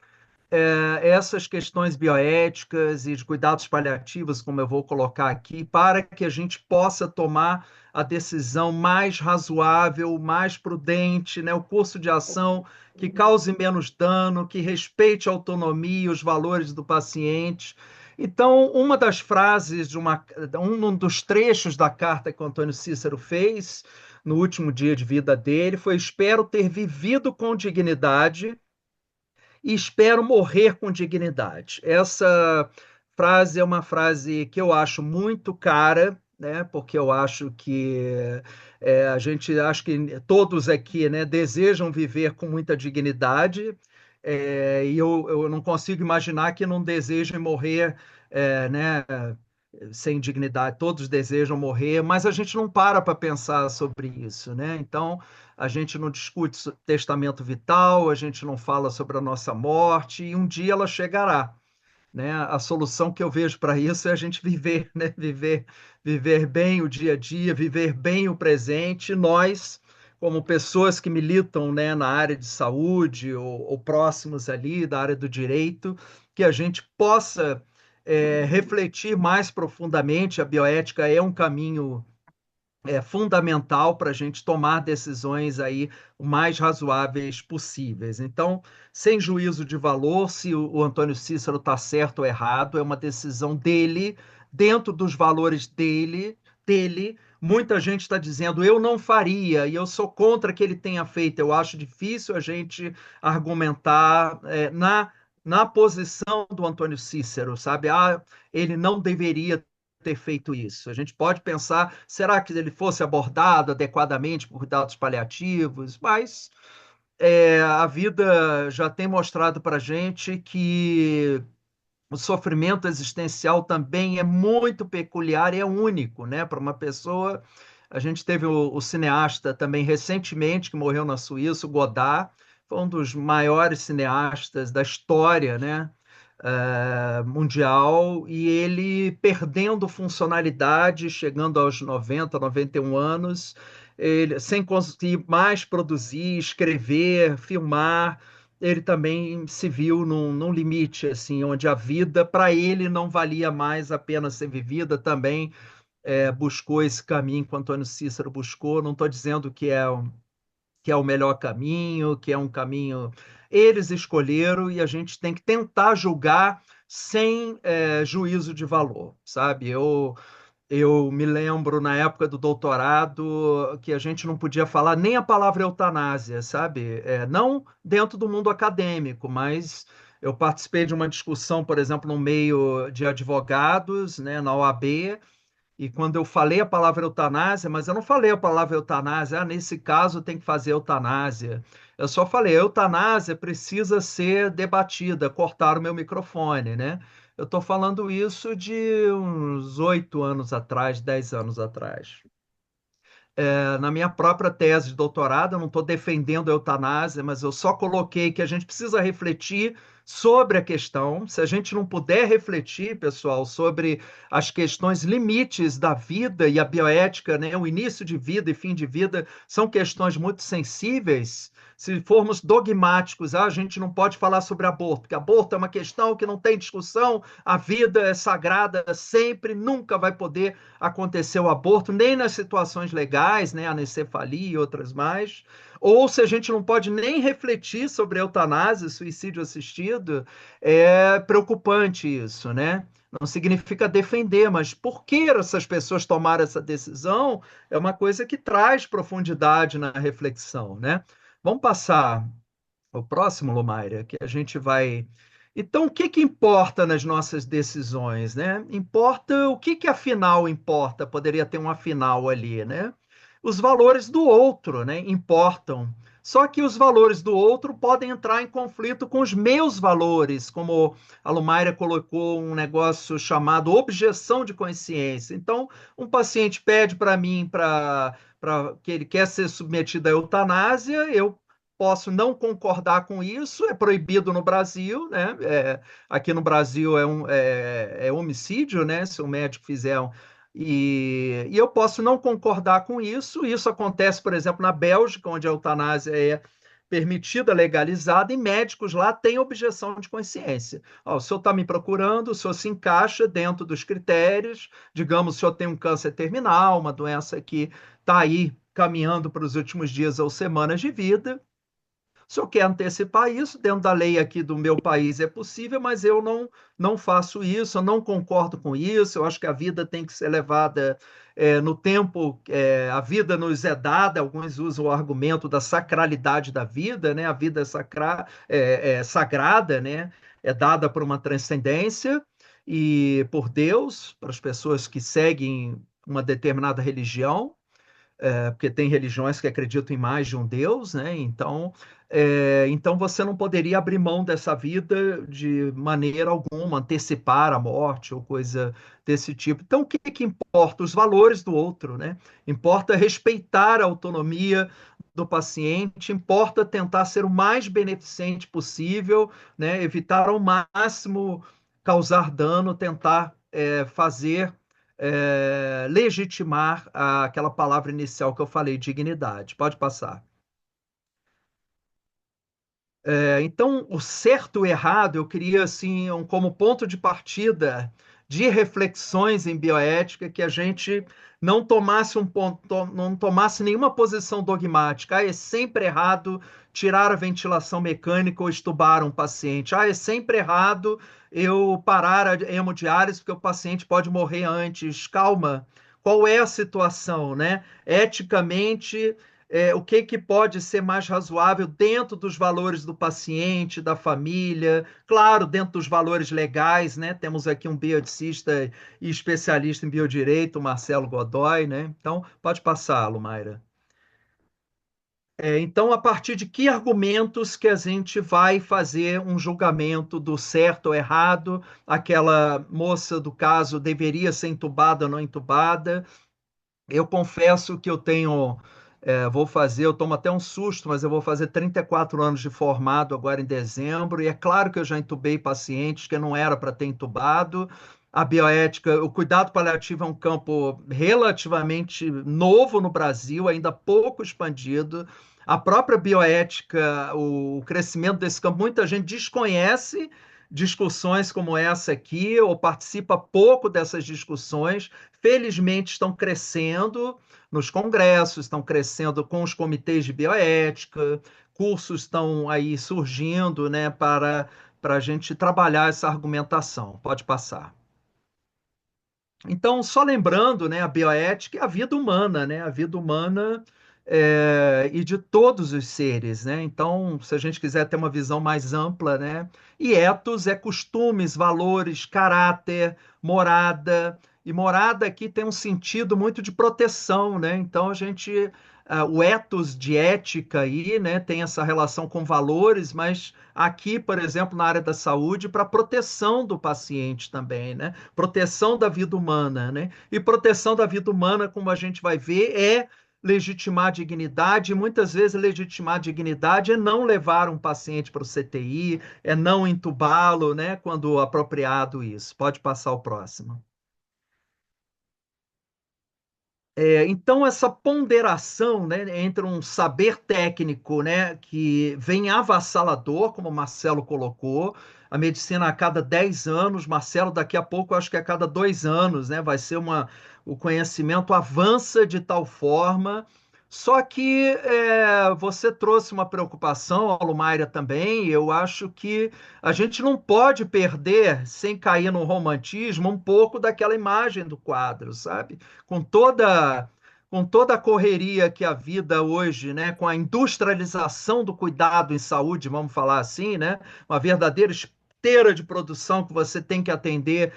[SPEAKER 4] essas questões bioéticas e de cuidados paliativos, como eu vou colocar aqui, para que a gente possa tomar a decisão mais razoável, mais prudente, né? O curso de ação que cause menos dano, que respeite a autonomia e os valores do paciente. Então, uma das frases um dos trechos da carta que o Antônio Cícero fez no último dia de vida dele foi: espero ter vivido com dignidade e espero morrer com dignidade. Essa frase é uma frase que eu acho muito cara, né? Porque eu acho que a gente, acho que todos aqui, né, desejam viver com muita dignidade, e eu não consigo imaginar que não desejem morrer, né, sem dignidade. Todos desejam morrer, mas a gente não para pensar sobre isso, né? Então, a gente não discute testamento vital, a gente não fala sobre a nossa morte, e um dia ela chegará, né? A solução que eu vejo para isso é a gente viver, né? Viver bem o dia a dia, viver bem o presente. Nós, como pessoas que militam, né, na área de saúde ou próximos ali da área do direito, que a gente possa refletir mais profundamente. A bioética é um caminho fundamental para a gente tomar decisões aí o mais razoáveis possíveis. Então, sem juízo de valor, se o Antônio Cícero está certo ou errado, é uma decisão dele, dentro dos valores dele. Muita gente está dizendo, eu não faria, e eu sou contra que ele tenha feito. Eu acho difícil a gente argumentar na posição do Antônio Cícero, sabe? Ele não deveria ter feito isso. A gente pode pensar, será que ele fosse abordado adequadamente por cuidados paliativos? Mas a vida já tem mostrado para a gente que o sofrimento existencial também é muito peculiar e é único, né? Para uma pessoa. A gente teve o cineasta também recentemente, que morreu na Suíça, o Godard, foi um dos maiores cineastas da história, né? Mundial, e ele perdendo funcionalidade, chegando aos 90, 91 anos, ele, sem conseguir mais produzir, escrever, filmar, ele também se viu num limite, assim, onde a vida para ele não valia mais a pena ser vivida. Também buscou esse caminho que o Antônio Cícero buscou. Não estou dizendo que é o melhor caminho, que é um caminho. Eles escolheram e a gente tem que tentar julgar sem juízo de valor, sabe? Eu me lembro na época do doutorado que a gente não podia falar nem a palavra eutanásia, sabe? Não dentro do mundo acadêmico, mas eu participei de uma discussão, por exemplo, no meio de advogados, né, na OAB, e quando eu falei a palavra eutanásia, mas eu não falei a palavra eutanásia, nesse caso tem que fazer eutanásia. Eu só falei, eutanásia precisa ser debatida, cortar o meu microfone, né? Eu estou falando isso de uns 8 anos atrás, 10 anos atrás. Na minha própria tese de doutorado, eu não estou defendendo a eutanásia, mas eu só coloquei que a gente precisa refletir sobre a questão. Se a gente não puder refletir, pessoal, sobre as questões limites da vida e a bioética, né, o início de vida e fim de vida, são questões muito sensíveis. Se formos dogmáticos, a gente não pode falar sobre aborto, porque aborto é uma questão que não tem discussão, a vida é sagrada sempre, nunca vai poder acontecer o aborto, nem nas situações legais, né, anencefalia e outras mais, ou se a gente não pode nem refletir sobre eutanásia, suicídio assistido, é preocupante isso, né? Não significa defender, mas por que essas pessoas tomaram essa decisão é uma coisa que traz profundidade na reflexão, né? Vamos passar o próximo, Lomaira, que a gente vai. Então, o que que importa nas nossas decisões, né? Importa o que que afinal importa, poderia ter um afinal ali, né? Os valores do outro, né? Importam. Só que os valores do outro podem entrar em conflito com os meus valores, como a Lumaira colocou um negócio chamado objeção de consciência. Então, um paciente pede para mim para que ele quer ser submetido à eutanásia, eu posso não concordar com isso, é proibido no Brasil, né? Aqui no Brasil é homicídio, né? Se o médico fizer e eu posso não concordar com isso. Isso acontece, por exemplo, na Bélgica, onde a eutanásia é permitida, legalizada, e médicos lá têm objeção de consciência. Ó, o senhor está me procurando, o senhor se encaixa dentro dos critérios, digamos, o senhor tem um câncer terminal, uma doença que está aí caminhando para os últimos dias ou semanas de vida, se eu quero antecipar isso, dentro da lei aqui do meu país é possível, mas eu não faço isso, eu não concordo com isso. Eu acho que a vida tem que ser levada no tempo, a vida nos é dada. Alguns usam o argumento da sacralidade da vida, né? A vida é sagrada, né? É dada por uma transcendência e por Deus, para as pessoas que seguem uma determinada religião, porque tem religiões que acreditam em mais de um Deus, né? Então você não poderia abrir mão dessa vida de maneira alguma, antecipar a morte ou coisa desse tipo. Então, o que que importa? Os valores do outro, né? Importa respeitar a autonomia do paciente, importa tentar ser o mais beneficente possível, né? Evitar ao máximo causar dano, tentar fazer legitimar aquela palavra inicial que eu falei, dignidade. Pode passar. Então, o certo e o errado, eu queria, assim, como ponto de partida de reflexões em bioética, que a gente não tomasse não tomasse nenhuma posição dogmática. É sempre errado tirar a ventilação mecânica ou extubar um paciente. É sempre errado eu parar a hemodiálise porque o paciente pode morrer antes. Calma. Qual é a situação, né? Eticamente, o que que pode ser mais razoável dentro dos valores do paciente, da família, claro, dentro dos valores legais, né? Temos aqui um bioeticista e especialista em biodireito, Marcelo Godoy, né? Então, pode passar, Lumaira. Então, a partir de que argumentos que a gente vai fazer um julgamento do certo ou errado? Aquela moça do caso deveria ser entubada ou não entubada? Eu confesso que eu tomo até um susto, mas eu vou fazer 34 anos de formado agora em dezembro, e é claro que eu já entubei pacientes que não era para ter entubado. A bioética, o cuidado paliativo é um campo relativamente novo no Brasil, ainda pouco expandido. A própria bioética, o crescimento desse campo, muita gente desconhece discussões como essa aqui, ou participa pouco dessas discussões. Felizmente estão crescendo nos congressos, estão crescendo com os comitês de bioética, cursos estão aí surgindo, né, para a gente trabalhar essa argumentação. Pode passar. Então, só lembrando, né, a bioética é a vida humana, né, a vida humana e de todos os seres, né? Então, se a gente quiser ter uma visão mais ampla, né, e ethos é costumes, valores, caráter, morada. E morada aqui tem um sentido muito de proteção, né? Então, o ethos de ética aí, né, tem essa relação com valores, mas aqui, por exemplo, na área da saúde, para proteção do paciente também, né? Proteção da vida humana, né? E proteção da vida humana, como a gente vai ver, é legitimar a dignidade, e muitas vezes legitimar a dignidade é não levar um paciente para o CTI, é não entubá-lo, né, quando apropriado isso. Pode passar o próximo. Então, essa ponderação, né, entre um saber técnico, né, que vem avassalador, como o Marcelo colocou, a medicina a cada 10 anos, Marcelo, daqui a pouco, eu acho que a cada 2 anos, né, o conhecimento avança de tal forma. Só que você trouxe uma preocupação, a Lumaira também, eu acho que a gente não pode perder, sem cair no romantismo, um pouco daquela imagem do quadro, sabe? com toda com toda a correria que a vida hoje, né, com a industrialização do cuidado em saúde, vamos falar assim, né, uma verdadeira esteira de produção que você tem que atender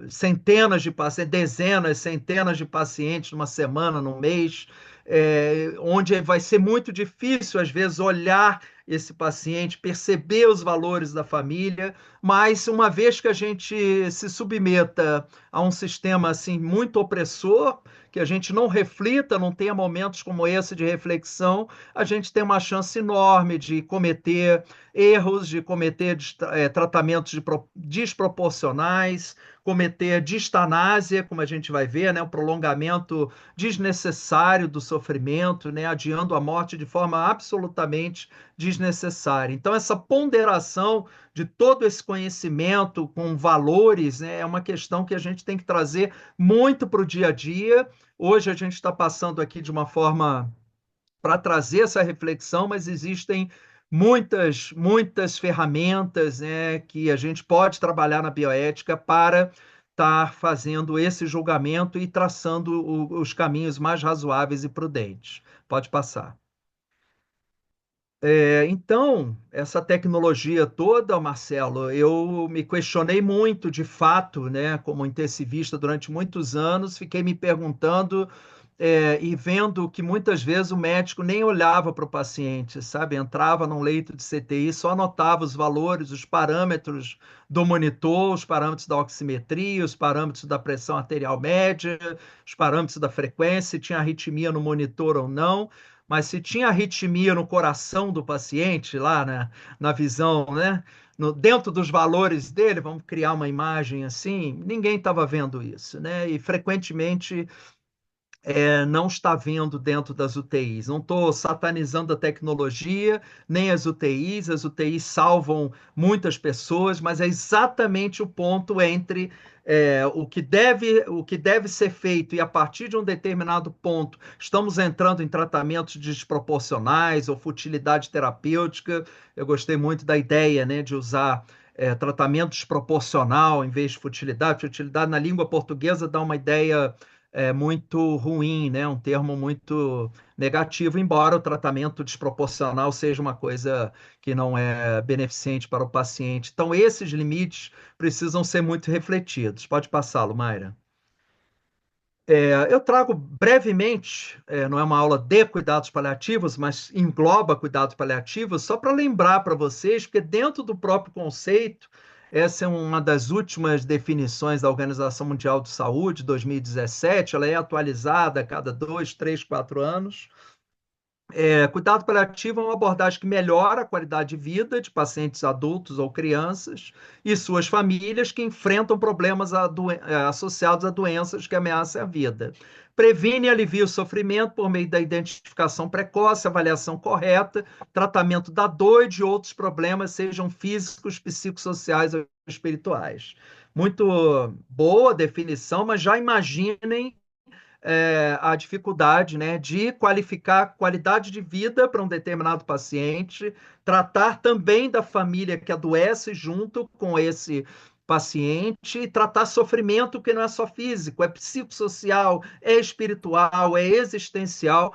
[SPEAKER 4] centenas de pacientes, dezenas, centenas de pacientes numa semana, num mês, onde vai ser muito difícil, às vezes, olhar esse paciente, perceber os valores da família, mas uma vez que a gente se submeta a um sistema assim muito opressor, que a gente não reflita, não tenha momentos como esse de reflexão, a gente tem uma chance enorme de cometer erros, de cometer tratamentos desproporcionais, cometer distanásia, como a gente vai ver, né, o prolongamento desnecessário do sofrimento, né, adiando a morte de forma absolutamente desnecessária. Então, essa ponderação de todo esse conhecimento com valores, né, é uma questão que a gente tem que trazer muito para o dia a dia. Hoje a gente está passando aqui de uma forma para trazer essa reflexão, mas existem muitas ferramentas, né, que a gente pode trabalhar na bioética para estar fazendo esse julgamento e traçando os caminhos mais razoáveis e prudentes. Pode passar. Então, essa tecnologia toda, Marcelo, eu me questionei muito, de fato, né, como intensivista durante muitos anos, fiquei me perguntando e vendo que muitas vezes o médico nem olhava para o paciente, sabe? Entrava num leito de CTI, só anotava os valores, os parâmetros do monitor, os parâmetros da oximetria, os parâmetros da pressão arterial média, os parâmetros da frequência, se tinha arritmia no monitor ou não. Mas se tinha arritmia no coração do paciente, lá na visão, né? Dentro dos valores dele, vamos criar uma imagem assim, ninguém estava vendo isso, né? E frequentemente não está vendo dentro das UTIs. Não estou satanizando a tecnologia, nem as UTIs. As UTIs salvam muitas pessoas, mas é exatamente o ponto entre o que deve ser feito e a partir de um determinado ponto estamos entrando em tratamentos desproporcionais ou futilidade terapêutica. Eu gostei muito da ideia, né, de usar tratamento desproporcional em vez de futilidade. Futilidade na língua portuguesa dá uma ideia muito ruim, né? Um termo muito negativo, embora o tratamento desproporcional seja uma coisa que não é beneficente para o paciente. Então, esses limites precisam ser muito refletidos. Pode passá-lo, Mayra. Eu trago brevemente, não é uma aula de cuidados paliativos, mas engloba cuidados paliativos, só para lembrar para vocês, porque dentro do próprio conceito, essa é uma das últimas definições da Organização Mundial de Saúde, 2017, ela é atualizada a cada 2, 3, 4 anos. Cuidado paliativo é uma abordagem que melhora a qualidade de vida de pacientes adultos ou crianças e suas famílias que enfrentam problemas associados a doenças que ameaçam a vida. Previne e alivia o sofrimento por meio da identificação precoce, avaliação correta, tratamento da dor e de outros problemas, sejam físicos, psicossociais ou espirituais. Muito boa definição, mas já imaginem a dificuldade, né, de qualificar qualidade de vida para um determinado paciente, tratar também da família que adoece junto com esse paciente e tratar sofrimento que não é só físico, é psicossocial, é espiritual, é existencial.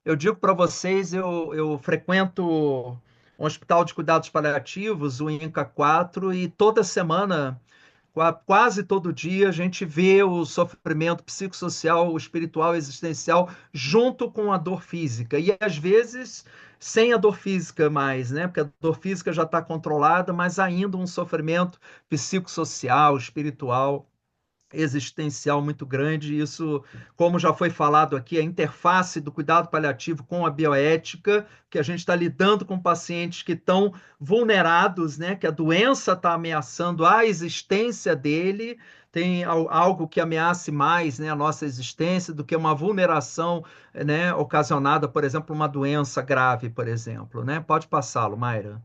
[SPEAKER 4] Eu digo para vocês, eu frequento um hospital de cuidados paliativos, o INCA 4, e toda semana, quase todo dia, a gente vê o sofrimento psicossocial, espiritual, existencial, junto com a dor física. E às vezes sem a dor física mais, né? Porque a dor física já está controlada, mas ainda um sofrimento psicossocial, espiritual existencial muito grande. Isso, como já foi falado aqui, a interface do cuidado paliativo com a bioética, que a gente está lidando com pacientes que estão vulnerados, né? Que a doença está ameaçando a existência dele. Tem algo que ameace mais, né, a nossa existência do que uma vulneração, né, ocasionada, por exemplo, uma doença grave, por exemplo, né? Pode passá-lo, Mayra.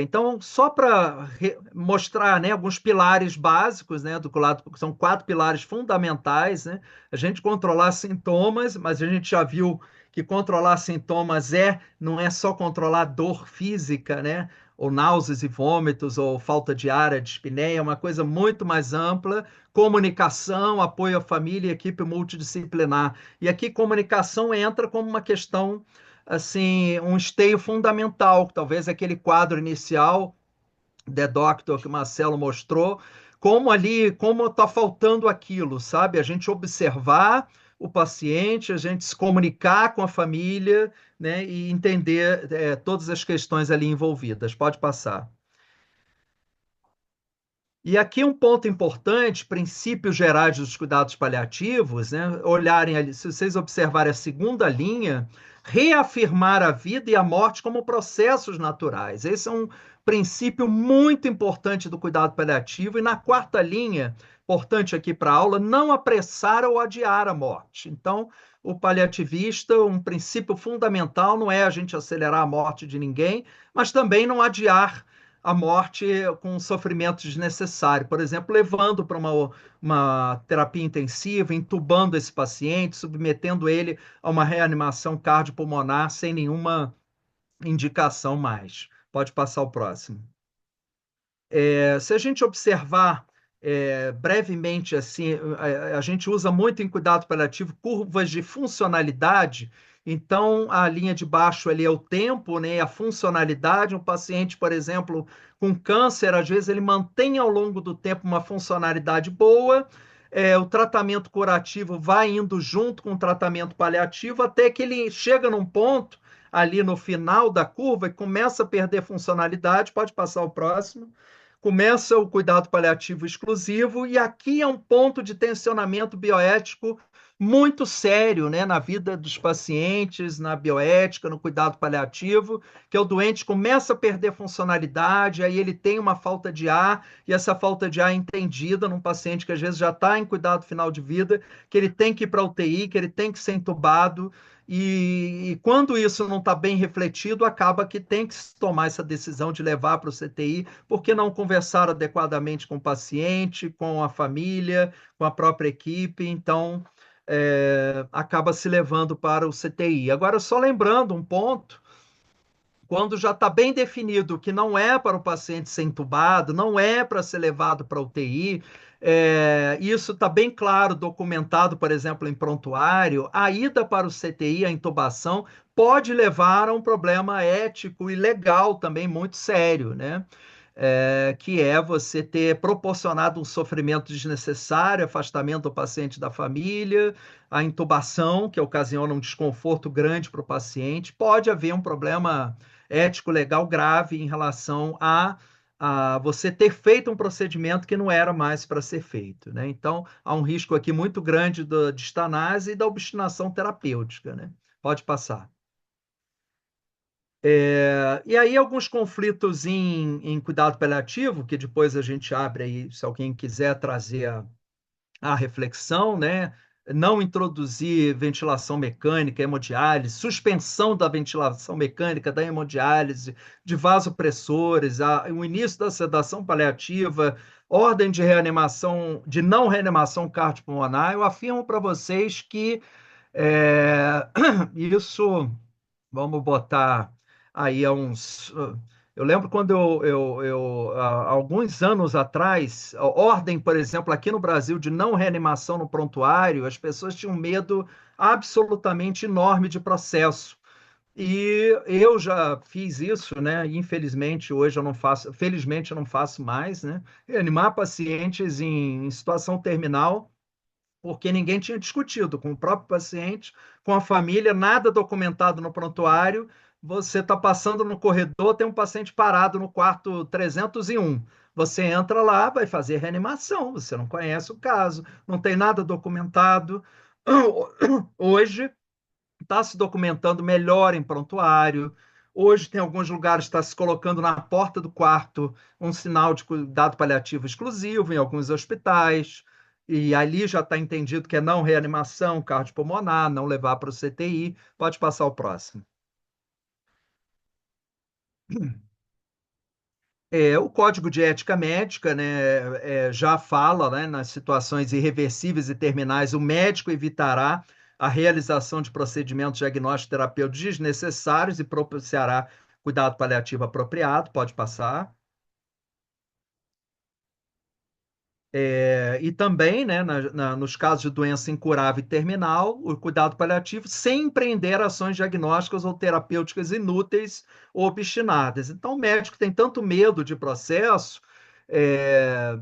[SPEAKER 4] Então, só para mostrar, né, alguns pilares básicos, né, do lado, são 4 pilares fundamentais, né? A gente controlar sintomas, mas a gente já viu que controlar sintomas não é só controlar dor física, né? Ou náuseas e vômitos, ou falta de ar, a dispneia, é uma coisa muito mais ampla. Comunicação, apoio à família e equipe multidisciplinar. E aqui comunicação entra como uma questão assim, um esteio fundamental, talvez aquele quadro inicial, The Doctor, que o Marcelo mostrou, como ali, como está faltando aquilo, sabe? A gente observar o paciente, a gente se comunicar com a família, né? E entender todas as questões ali envolvidas. Pode passar. E aqui um ponto importante, princípios gerais dos cuidados paliativos, né? Olharem ali, se vocês observarem a segunda linha, reafirmar a vida e a morte como processos naturais. Esse é um princípio muito importante do cuidado paliativo. E na quarta linha, importante aqui para a aula, não apressar ou adiar a morte. Então, o paliativista, um princípio fundamental não é a gente acelerar a morte de ninguém, mas também não adiar a morte com um sofrimento desnecessário. Por exemplo, levando para uma terapia intensiva, entubando esse paciente, submetendo ele a uma reanimação cardiopulmonar sem nenhuma indicação mais. Pode passar o próximo. Se a gente observar brevemente assim, a gente usa muito em cuidado paliativo curvas de funcionalidade. Então, a linha de baixo ali é o tempo, né, a funcionalidade. Um paciente, por exemplo, com câncer, às vezes ele mantém ao longo do tempo uma funcionalidade boa. O tratamento curativo vai indo junto com o tratamento paliativo até que ele chega num ponto ali no final da curva e começa a perder funcionalidade. Pode passar o próximo. Começa o cuidado paliativo exclusivo, e aqui é um ponto de tensionamento bioético muito sério, né, na vida dos pacientes, na bioética, no cuidado paliativo, que é o doente começa a perder funcionalidade, aí ele tem uma falta de ar, e essa falta de ar é entendida num paciente que às vezes já está em cuidado final de vida, que ele tem que ir para a UTI, que ele tem que ser entubado, e quando isso não está bem refletido, acaba que tem que tomar essa decisão de levar para o CTI, porque não conversar adequadamente com o paciente, com a família, com a própria equipe, então acaba se levando para o CTI. Agora, só lembrando um ponto, quando já está bem definido que não é para o paciente ser entubado, não é para ser levado para a UTI, isso está bem claro, documentado, por exemplo, em prontuário, a ida para o CTI, a intubação, pode levar a um problema ético e legal também muito sério, né? Que é você ter proporcionado um sofrimento desnecessário, afastamento do paciente da família, a intubação, que ocasiona um desconforto grande para o paciente. Pode haver um problema ético legal grave em relação a você ter feito um procedimento que não era mais para ser feito, né? Então, há um risco aqui muito grande de estanase e da obstinação terapêutica, né? Pode passar. E aí, alguns conflitos em cuidado paliativo, que depois a gente abre aí, se alguém quiser trazer a reflexão, né? Não introduzir ventilação mecânica, hemodiálise, suspensão da ventilação mecânica, da hemodiálise, de vasopressores, o início da sedação paliativa, ordem de reanimação, de não reanimação cardiopulmonar. Eu afirmo para vocês que isso, vamos botar aí Eu lembro quando há alguns anos atrás, a ordem, por exemplo, aqui no Brasil, de não reanimação no prontuário, as pessoas tinham um medo absolutamente enorme de processo. E eu já fiz isso, né? Infelizmente, hoje eu não faço, felizmente eu não faço mais, né? Reanimar pacientes em situação terminal, porque ninguém tinha discutido com o próprio paciente, com a família, nada documentado no prontuário. Você está passando no corredor, tem um paciente parado no quarto 301. Você entra lá, vai fazer reanimação, você não conhece o caso, não tem nada documentado. Hoje, está se documentando melhor em prontuário. Hoje tem alguns lugares que está se colocando na porta do quarto um sinal de cuidado paliativo exclusivo em alguns hospitais. E ali já está entendido que é não reanimação cardiopulmonar, não levar para o CTI. Pode passar o próximo. O Código de Ética Médica, né, já fala, né, nas situações irreversíveis e terminais, o médico evitará a realização de procedimentos diagnósticos terapêuticos desnecessários e propiciará cuidado paliativo apropriado. Pode passar. E também, né, nos casos de doença incurável e terminal, o cuidado paliativo sem empreender ações diagnósticas ou terapêuticas inúteis ou obstinadas. Então, o médico tem tanto medo de processo, é,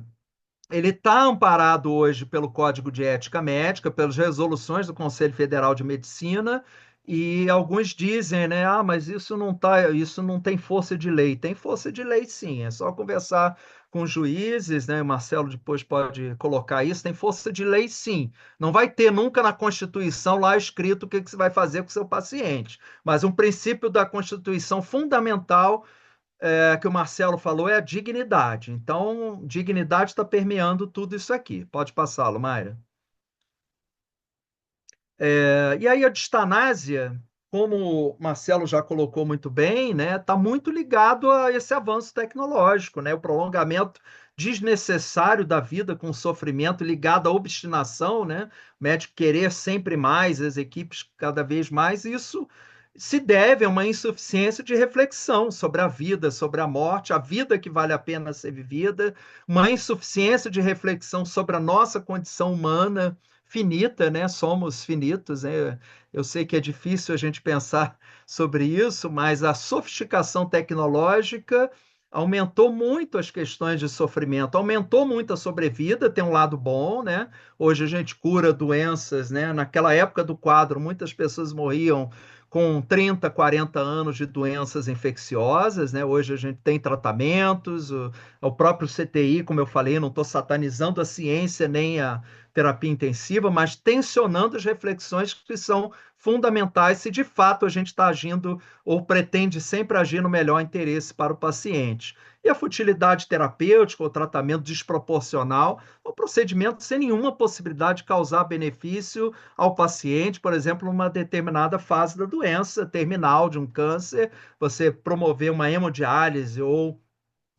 [SPEAKER 4] ele está amparado hoje pelo Código de Ética Médica, pelas resoluções do Conselho Federal de Medicina, e alguns dizem, né, mas isso não tem força de lei. Tem força de lei, sim. É só conversar com os juízes, né? O Marcelo depois pode colocar isso. Tem força de lei, sim. Não vai ter nunca na Constituição lá escrito o que você vai fazer com o seu paciente, mas um princípio da Constituição fundamental que o Marcelo falou é a dignidade. Então, dignidade está permeando tudo isso aqui. Pode passá-lo, Mayra. E aí a distanásia, como o Marcelo já colocou muito bem, né, está muito ligado a esse avanço tecnológico, né, o prolongamento desnecessário da vida com sofrimento ligado à obstinação, né, o médico querer sempre mais, as equipes cada vez mais, isso se deve a uma insuficiência de reflexão sobre a vida, sobre a vida que vale a pena ser vivida, uma insuficiência de reflexão sobre a nossa condição humana finita, né? Somos finitos, né? Eu sei que é difícil a gente pensar sobre isso, mas a sofisticação tecnológica aumentou muito as questões de sofrimento, aumentou muito a sobrevida, tem um lado bom, né? Hoje a gente cura doenças, né? Naquela época do quadro, muitas pessoas morriam com 30, 40 anos de doenças infecciosas, né? Hoje a gente tem tratamentos, o próprio CTI, como eu falei, não estou satanizando a ciência nem a terapia intensiva, mas tensionando as reflexões que são fundamentais se de fato a gente está agindo ou pretende sempre agir no melhor interesse para o paciente. E a futilidade terapêutica, o tratamento desproporcional, o procedimento sem nenhuma possibilidade de causar benefício ao paciente, por exemplo, numa determinada fase da doença terminal de um câncer, você promover uma hemodiálise ou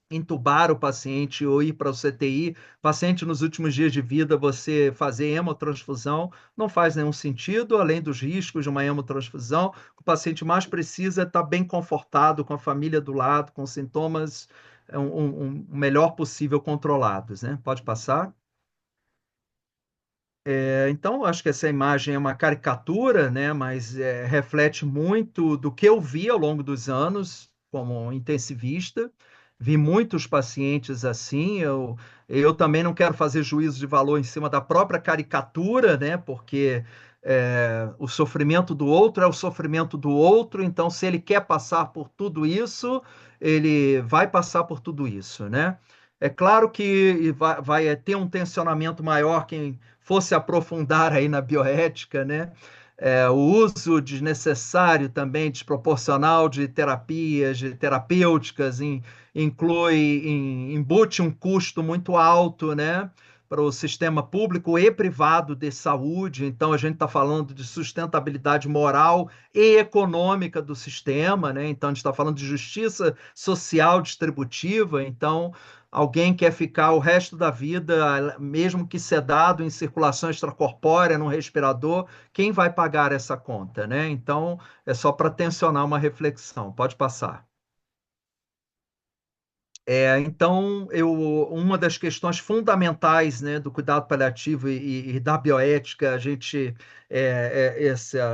[SPEAKER 4] entubar o paciente ou ir para o CTI, paciente nos últimos dias de vida, você fazer hemotransfusão, não faz nenhum sentido, além dos riscos de uma hemotransfusão, o paciente mais precisa estar bem confortado, com a família do lado, com sintomas o melhor possível controlados, né? Pode passar. Então, acho que essa imagem é uma caricatura, né? Mas reflete muito do que eu vi ao longo dos anos como intensivista. Vi muitos pacientes assim. Eu também não quero fazer juízo de valor em cima da própria caricatura, né? Porque o sofrimento do outro é o sofrimento do outro. Então, se ele quer passar por tudo isso, ele vai passar por tudo isso, né? É claro que vai ter um tensionamento maior quem fosse aprofundar aí na bioética, né? O uso desnecessário também, desproporcional de terapias, de terapêuticas, embute um custo muito alto, né? Para o sistema público e privado de saúde. Então, a gente está falando de sustentabilidade moral e econômica do sistema, né? Então, a gente está falando de justiça social distributiva. Então, alguém quer ficar o resto da vida, mesmo que sedado em circulação extracorpórea, num respirador, quem vai pagar essa conta, né? Então, é só para tensionar uma reflexão. Pode passar. Então, uma das questões fundamentais, né, do cuidado paliativo e da bioética,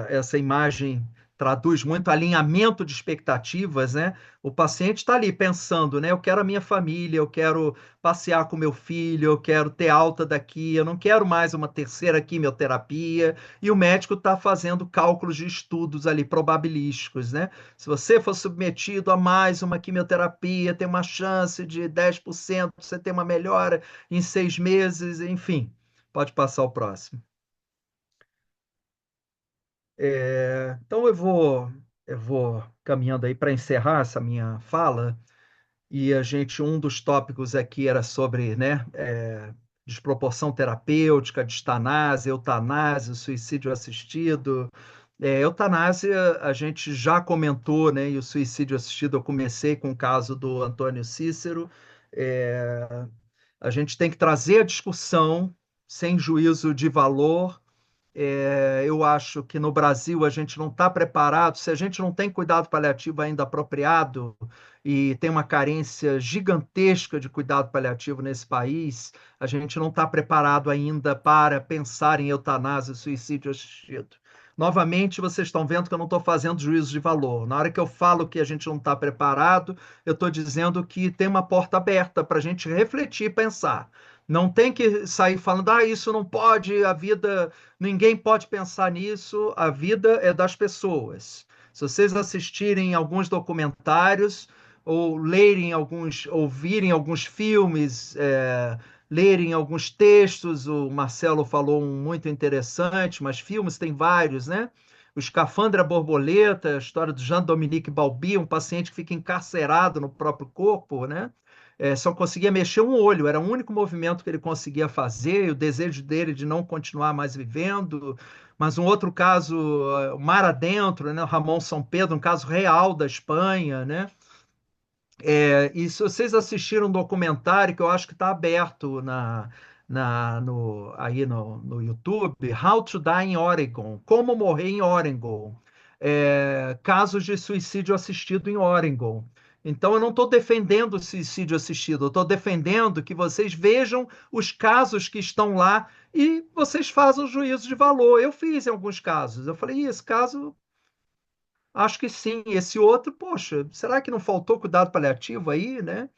[SPEAKER 4] essa imagem traduz muito alinhamento de expectativas, né? O paciente está ali pensando, né? Eu quero a minha família, eu quero passear com meu filho, eu quero ter alta daqui, eu não quero mais uma terceira quimioterapia, e o médico está fazendo cálculos de estudos ali probabilísticos, né? Se você for submetido a mais uma quimioterapia, tem uma chance de 10% você ter uma melhora em 6 meses, enfim. Pode passar o próximo. Então eu vou caminhando aí para encerrar essa minha fala. E um dos tópicos aqui era sobre, né, desproporção terapêutica, distanásia, eutanásia, suicídio assistido. Eutanásia, a gente já comentou, né? E o suicídio assistido, eu comecei com o caso do Antônio Cícero. É, a gente tem que trazer a discussão sem juízo de valor. Eu acho que no Brasil a gente não está preparado, se a gente não tem cuidado paliativo ainda apropriado e tem uma carência gigantesca de cuidado paliativo nesse país, a gente não está preparado ainda para pensar em eutanásia e suicídio assistido. Novamente, vocês estão vendo que eu não estou fazendo juízo de valor. Na hora que eu falo que a gente não está preparado, eu estou dizendo que tem uma porta aberta para a gente refletir e pensar. Não tem que sair falando, isso não pode, a vida, ninguém pode pensar nisso, a vida é das pessoas. Se vocês assistirem alguns documentários, ou ouvirem alguns filmes, lerem alguns textos, o Marcelo falou um muito interessante, mas filmes tem vários, né? O Escafandra Borboleta, a história do Jean-Dominique Balbi, um paciente que fica encarcerado no próprio corpo, né? Só conseguia mexer um olho, era o único movimento que ele conseguia fazer, e o desejo dele de não continuar mais vivendo. Mas um outro caso, o Mar Adentro, né? O Ramon São Pedro, um caso real da Espanha, né? E se vocês assistiram um documentário que eu acho que está aberto aí no YouTube, How to Die in Oregon, Como Morrer em Oregon, casos de suicídio assistido em Oregon. Então, eu não estou defendendo o suicídio assistido, eu estou defendendo que vocês vejam os casos que estão lá e vocês façam o juízo de valor. Eu fiz em alguns casos. Eu falei, esse caso acho que sim. Esse outro, poxa, será que não faltou cuidado paliativo aí, né?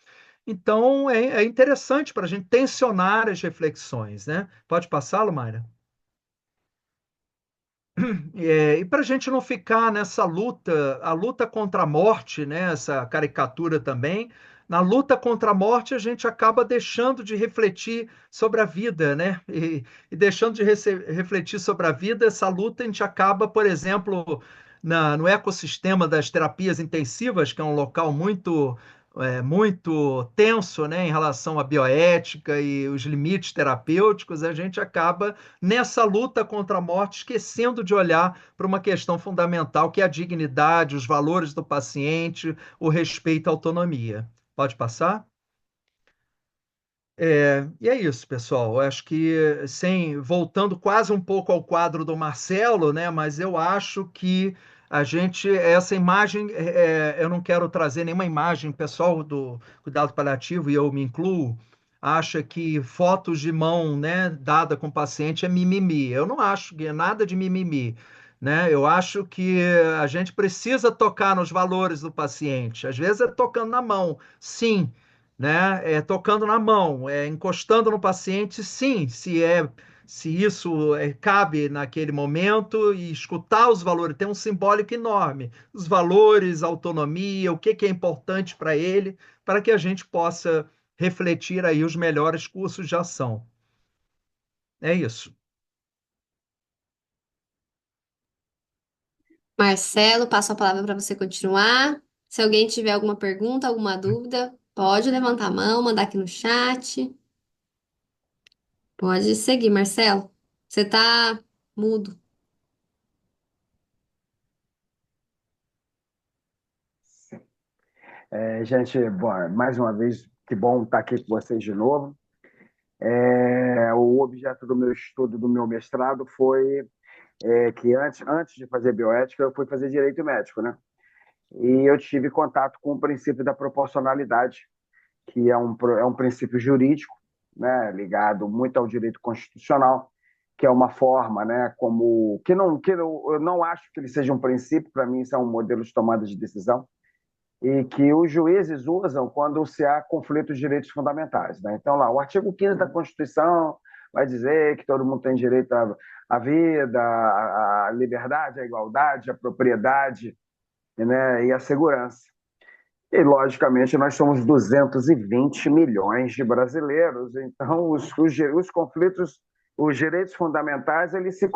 [SPEAKER 4] Então, é interessante para a gente tensionar as reflexões, né? Pode passá-lo, Mayra? E para a gente não ficar nessa luta, a luta contra a morte, né? Essa caricatura também. Na luta contra a morte, a gente acaba deixando de refletir sobre a vida, né? E deixando de refletir sobre a vida, essa luta a gente acaba, por exemplo, no ecossistema das terapias intensivas, que é um local muito tenso, né, em relação à bioética e os limites terapêuticos, a gente acaba nessa luta contra a morte, esquecendo de olhar para uma questão fundamental, que é a dignidade, os valores do paciente, o respeito à autonomia. Pode passar? E é isso, pessoal. Eu acho que, voltando quase um pouco ao quadro do Marcelo, né? Mas eu acho que essa imagem, eu não quero trazer nenhuma imagem pessoal do cuidado paliativo, e eu me incluo, acha que fotos de mão, né, dada com o paciente é mimimi. Eu não acho que é nada de mimimi. Né? Eu acho que a gente precisa tocar nos valores do paciente. Às vezes é tocando na mão, sim, né? Tocando na mão, encostando no paciente, sim, se isso cabe naquele momento e escutar os valores, tem um simbólico enorme, os valores, a autonomia, o que é importante para ele, para que a gente possa refletir aí os melhores cursos de ação. É isso.
[SPEAKER 1] Marcelo, passo a palavra para você continuar. Se alguém tiver alguma pergunta, alguma dúvida, pode levantar a mão, mandar aqui no chat. Pode seguir, Marcelo. Você tá mudo.
[SPEAKER 2] Gente, bom, mais uma vez, que bom estar aqui com vocês de novo. O objeto do meu estudo, do meu mestrado, foi que antes de fazer bioética, eu fui fazer direito médico, né? E eu tive contato com o princípio da proporcionalidade, que é um princípio jurídico, né, ligado muito ao direito constitucional, que é uma forma, né, como eu não acho que ele seja um princípio, para mim isso é um modelo de tomada de decisão, e que os juízes usam quando se há conflito de direitos fundamentais, né? Então, lá, o artigo 15 da Constituição vai dizer que todo mundo tem direito à vida, à liberdade, à igualdade, à propriedade, né, e à segurança. E, logicamente, nós somos 220 milhões de brasileiros, então os conflitos, os direitos fundamentais, eles se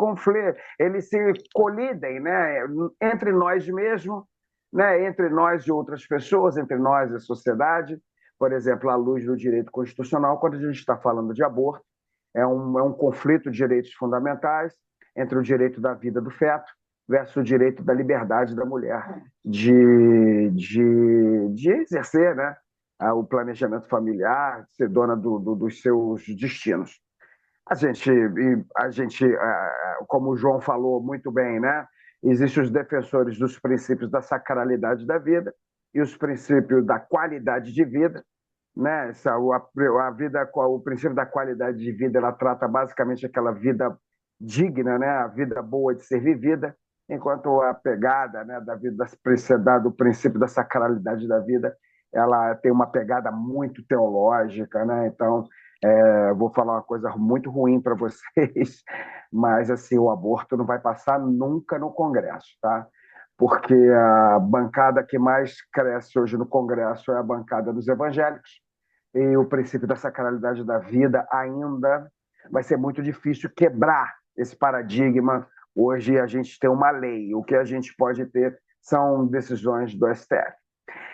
[SPEAKER 2] colidem, né, entre nós mesmos, né, entre nós e outras pessoas, entre nós e a sociedade. Por exemplo, à luz do direito constitucional, quando a gente está falando de aborto, é um conflito de direitos fundamentais entre o direito da vida do feto versus o direito da liberdade da mulher de exercer, né, o planejamento familiar, de ser dona dos seus destinos. A gente, como o João falou muito bem, né, existem os defensores dos princípios da sacralidade da vida e os princípios da qualidade de vida, né? O princípio da qualidade de vida, ela trata basicamente aquela vida digna, né? A vida boa de ser vivida, enquanto a pegada, né, do princípio da sacralidade da vida, ela tem uma pegada muito teológica, né? Então, vou falar uma coisa muito ruim para vocês, mas assim, o aborto não vai passar nunca no Congresso, tá? Porque a bancada que mais cresce hoje no Congresso é a bancada dos evangélicos, e o princípio da sacralidade da vida ainda vai ser muito difícil quebrar esse paradigma. Hoje a gente tem uma lei, o que a gente pode ter são decisões do STF.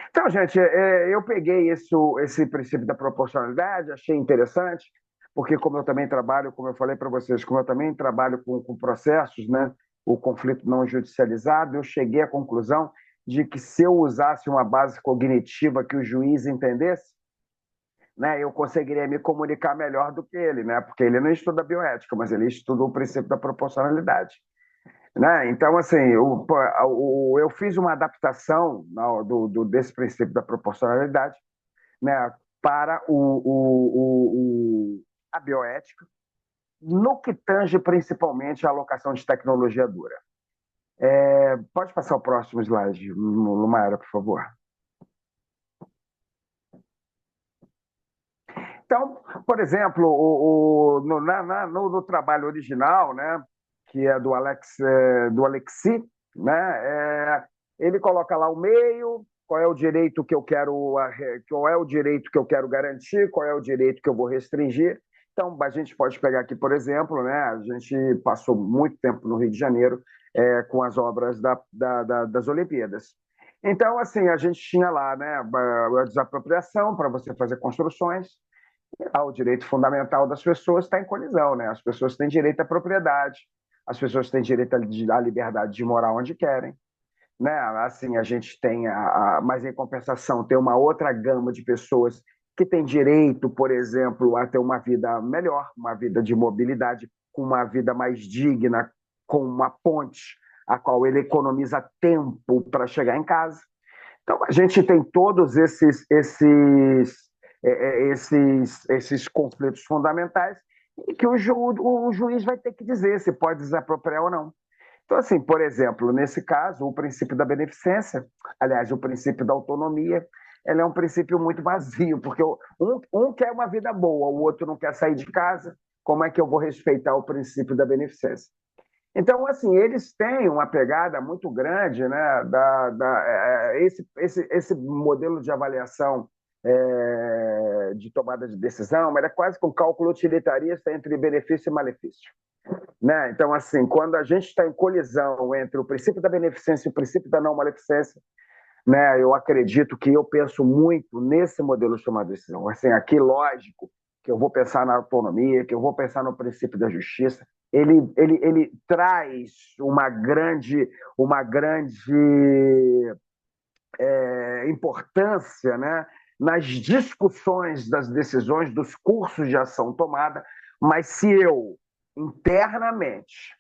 [SPEAKER 2] Então, gente, eu peguei esse princípio da proporcionalidade, achei interessante, porque como eu também trabalho, como eu falei para vocês, como eu também trabalho com processos, né, o conflito não judicializado, eu cheguei à conclusão de que se eu usasse uma base cognitiva que o juiz entendesse, né, eu conseguiria me comunicar melhor do que ele, né, porque ele não estuda bioética, mas ele estuda o princípio da proporcionalidade. Né? Então, assim, eu fiz uma adaptação desse princípio da proporcionalidade, né, para a bioética, no que tange principalmente a alocação de tecnologia dura. Pode passar o próximo slide, Lumaira, por favor. Então, por exemplo, no trabalho original, né, que é do Alexi, né, ele coloca lá o meio, qual é o direito que eu quero garantir, qual é o direito que eu vou restringir. Então, a gente pode pegar aqui, por exemplo, né, a gente passou muito tempo no Rio de Janeiro com as obras das Olimpíadas. Então, assim, a gente tinha lá, né, a desapropriação para você fazer construções. O direito fundamental das pessoas está em colisão, né? As pessoas têm direito à propriedade, as pessoas têm direito à liberdade de morar onde querem, né? Assim, a gente tem, mas em compensação, tem uma outra gama de pessoas que têm direito, por exemplo, a ter uma vida melhor, uma vida de mobilidade, com uma vida mais digna, com uma ponte, a qual ele economiza tempo para chegar em casa. Então, a gente tem todos esses conflitos fundamentais e que o juiz vai ter que dizer se pode desapropriar ou não. Então, assim, por exemplo, nesse caso, o princípio da beneficência, aliás, o princípio da autonomia, ele é um princípio muito vazio, porque um quer uma vida boa, o outro não quer sair de casa, como é que eu vou respeitar o princípio da beneficência? Então, assim, eles têm uma pegada muito grande, né, esse modelo de avaliação de tomada de decisão, mas é quase que um cálculo utilitarista entre benefício e malefício. Né? Então, assim, quando a gente está em colisão entre o princípio da beneficência e o princípio da não maleficência, né, eu penso muito nesse modelo de tomada de decisão. Assim, aqui, lógico, que eu vou pensar na autonomia, que eu vou pensar no princípio da justiça. Ele traz uma grande importância, né, nas discussões das decisões, dos cursos de ação tomada, mas se eu, internamente,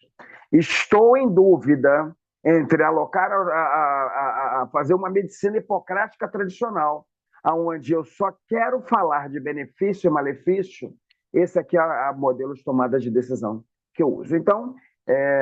[SPEAKER 2] estou em dúvida entre alocar a fazer uma medicina hipocrática tradicional, onde eu só quero falar de benefício e malefício, esse aqui é o modelo de tomada de decisão que eu uso. Então,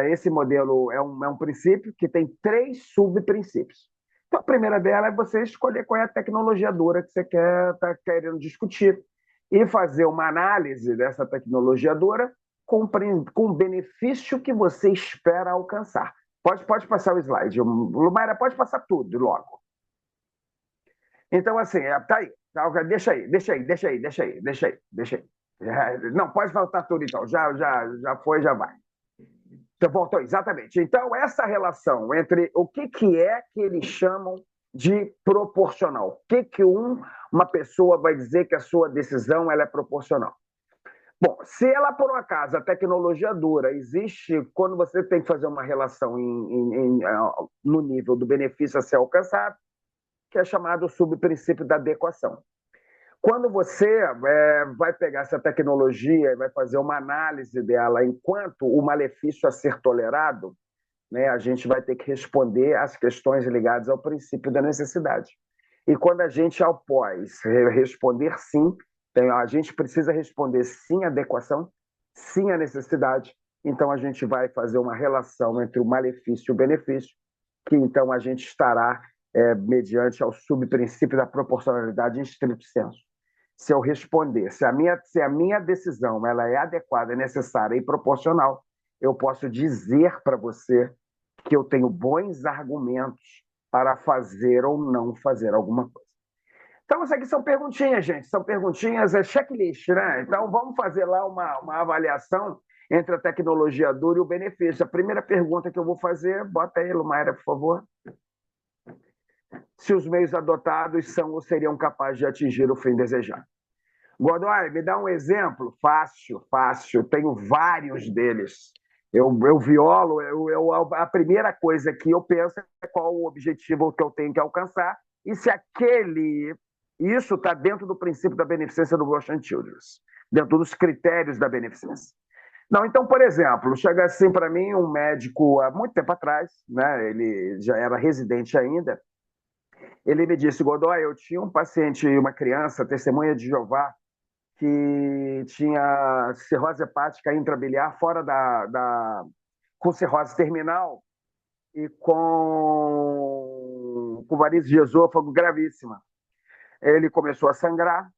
[SPEAKER 2] esse modelo é um princípio que tem 3 subprincípios. Então, a primeira dela é você escolher qual é a tecnologia dura que você está querendo discutir e fazer uma análise dessa tecnologia dura com o benefício que você espera alcançar. Pode passar o slide. Lumaira, pode passar tudo logo. Então, assim, tá aí. Deixa aí. Não, pode faltar tudo, então. Já foi, já vai. Então, voltou, exatamente. Então, essa relação entre o que é que eles chamam de proporcional. O que uma pessoa vai dizer que a sua decisão ela é proporcional? Bom, se ela, por um acaso, a tecnologia dura existe quando você tem que fazer uma relação no nível do benefício a ser alcançado, que é chamado subprincípio da adequação. Quando você vai pegar essa tecnologia e vai fazer uma análise dela enquanto o malefício a ser tolerado, né, a gente vai ter que responder às questões ligadas ao princípio da necessidade. E quando a gente, após responder sim, a gente precisa responder sim à adequação, sim à necessidade, então a gente vai fazer uma relação entre o malefício e o benefício, que então a gente estará mediante ao subprincípio da proporcionalidade em estrito senso. Se eu responder, se a minha decisão ela é adequada, necessária e proporcional, eu posso dizer para você que eu tenho bons argumentos para fazer ou não fazer alguma coisa. Então, isso aqui são perguntinhas, gente. São perguntinhas, checklist, né? Então, vamos fazer lá uma avaliação entre a tecnologia dura e o benefício. A primeira pergunta que eu vou fazer, bota aí, Lumaira, por favor. Se os meios adotados são ou seriam capazes de atingir o fim desejado. Godoy, me dá um exemplo? Fácil. Tenho vários deles. Eu violo, a primeira coisa que eu penso é qual o objetivo que eu tenho que alcançar e se isso está dentro do princípio da beneficência do Washington Childress, dentro dos critérios da beneficência. Não, então, por exemplo, chega assim para mim um médico há muito tempo atrás, né? Ele já era residente ainda. Ele me disse, Godoy, eu tinha um paciente, uma criança, testemunha de Jeová, que tinha cirrose hepática intrabiliar fora com cirrose terminal e com varizes de esôfago gravíssima. Ele começou a sangrar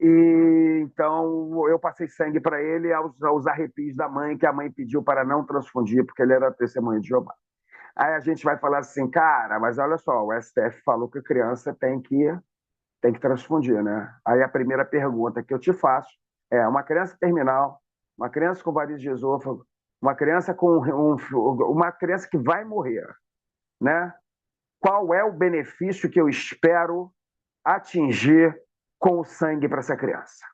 [SPEAKER 2] e então eu passei sangue para ele aos arrepios da mãe, que a mãe pediu para não transfundir, porque ele era testemunha de Jeová. Aí a gente vai falar assim, cara, mas olha só, o STF falou que a criança tem que transfundir, né? Aí a primeira pergunta que eu te faço é: uma criança terminal, uma criança com varizes de esôfago, uma criança uma criança que vai morrer, né? Qual é o benefício que eu espero atingir com o sangue para essa criança?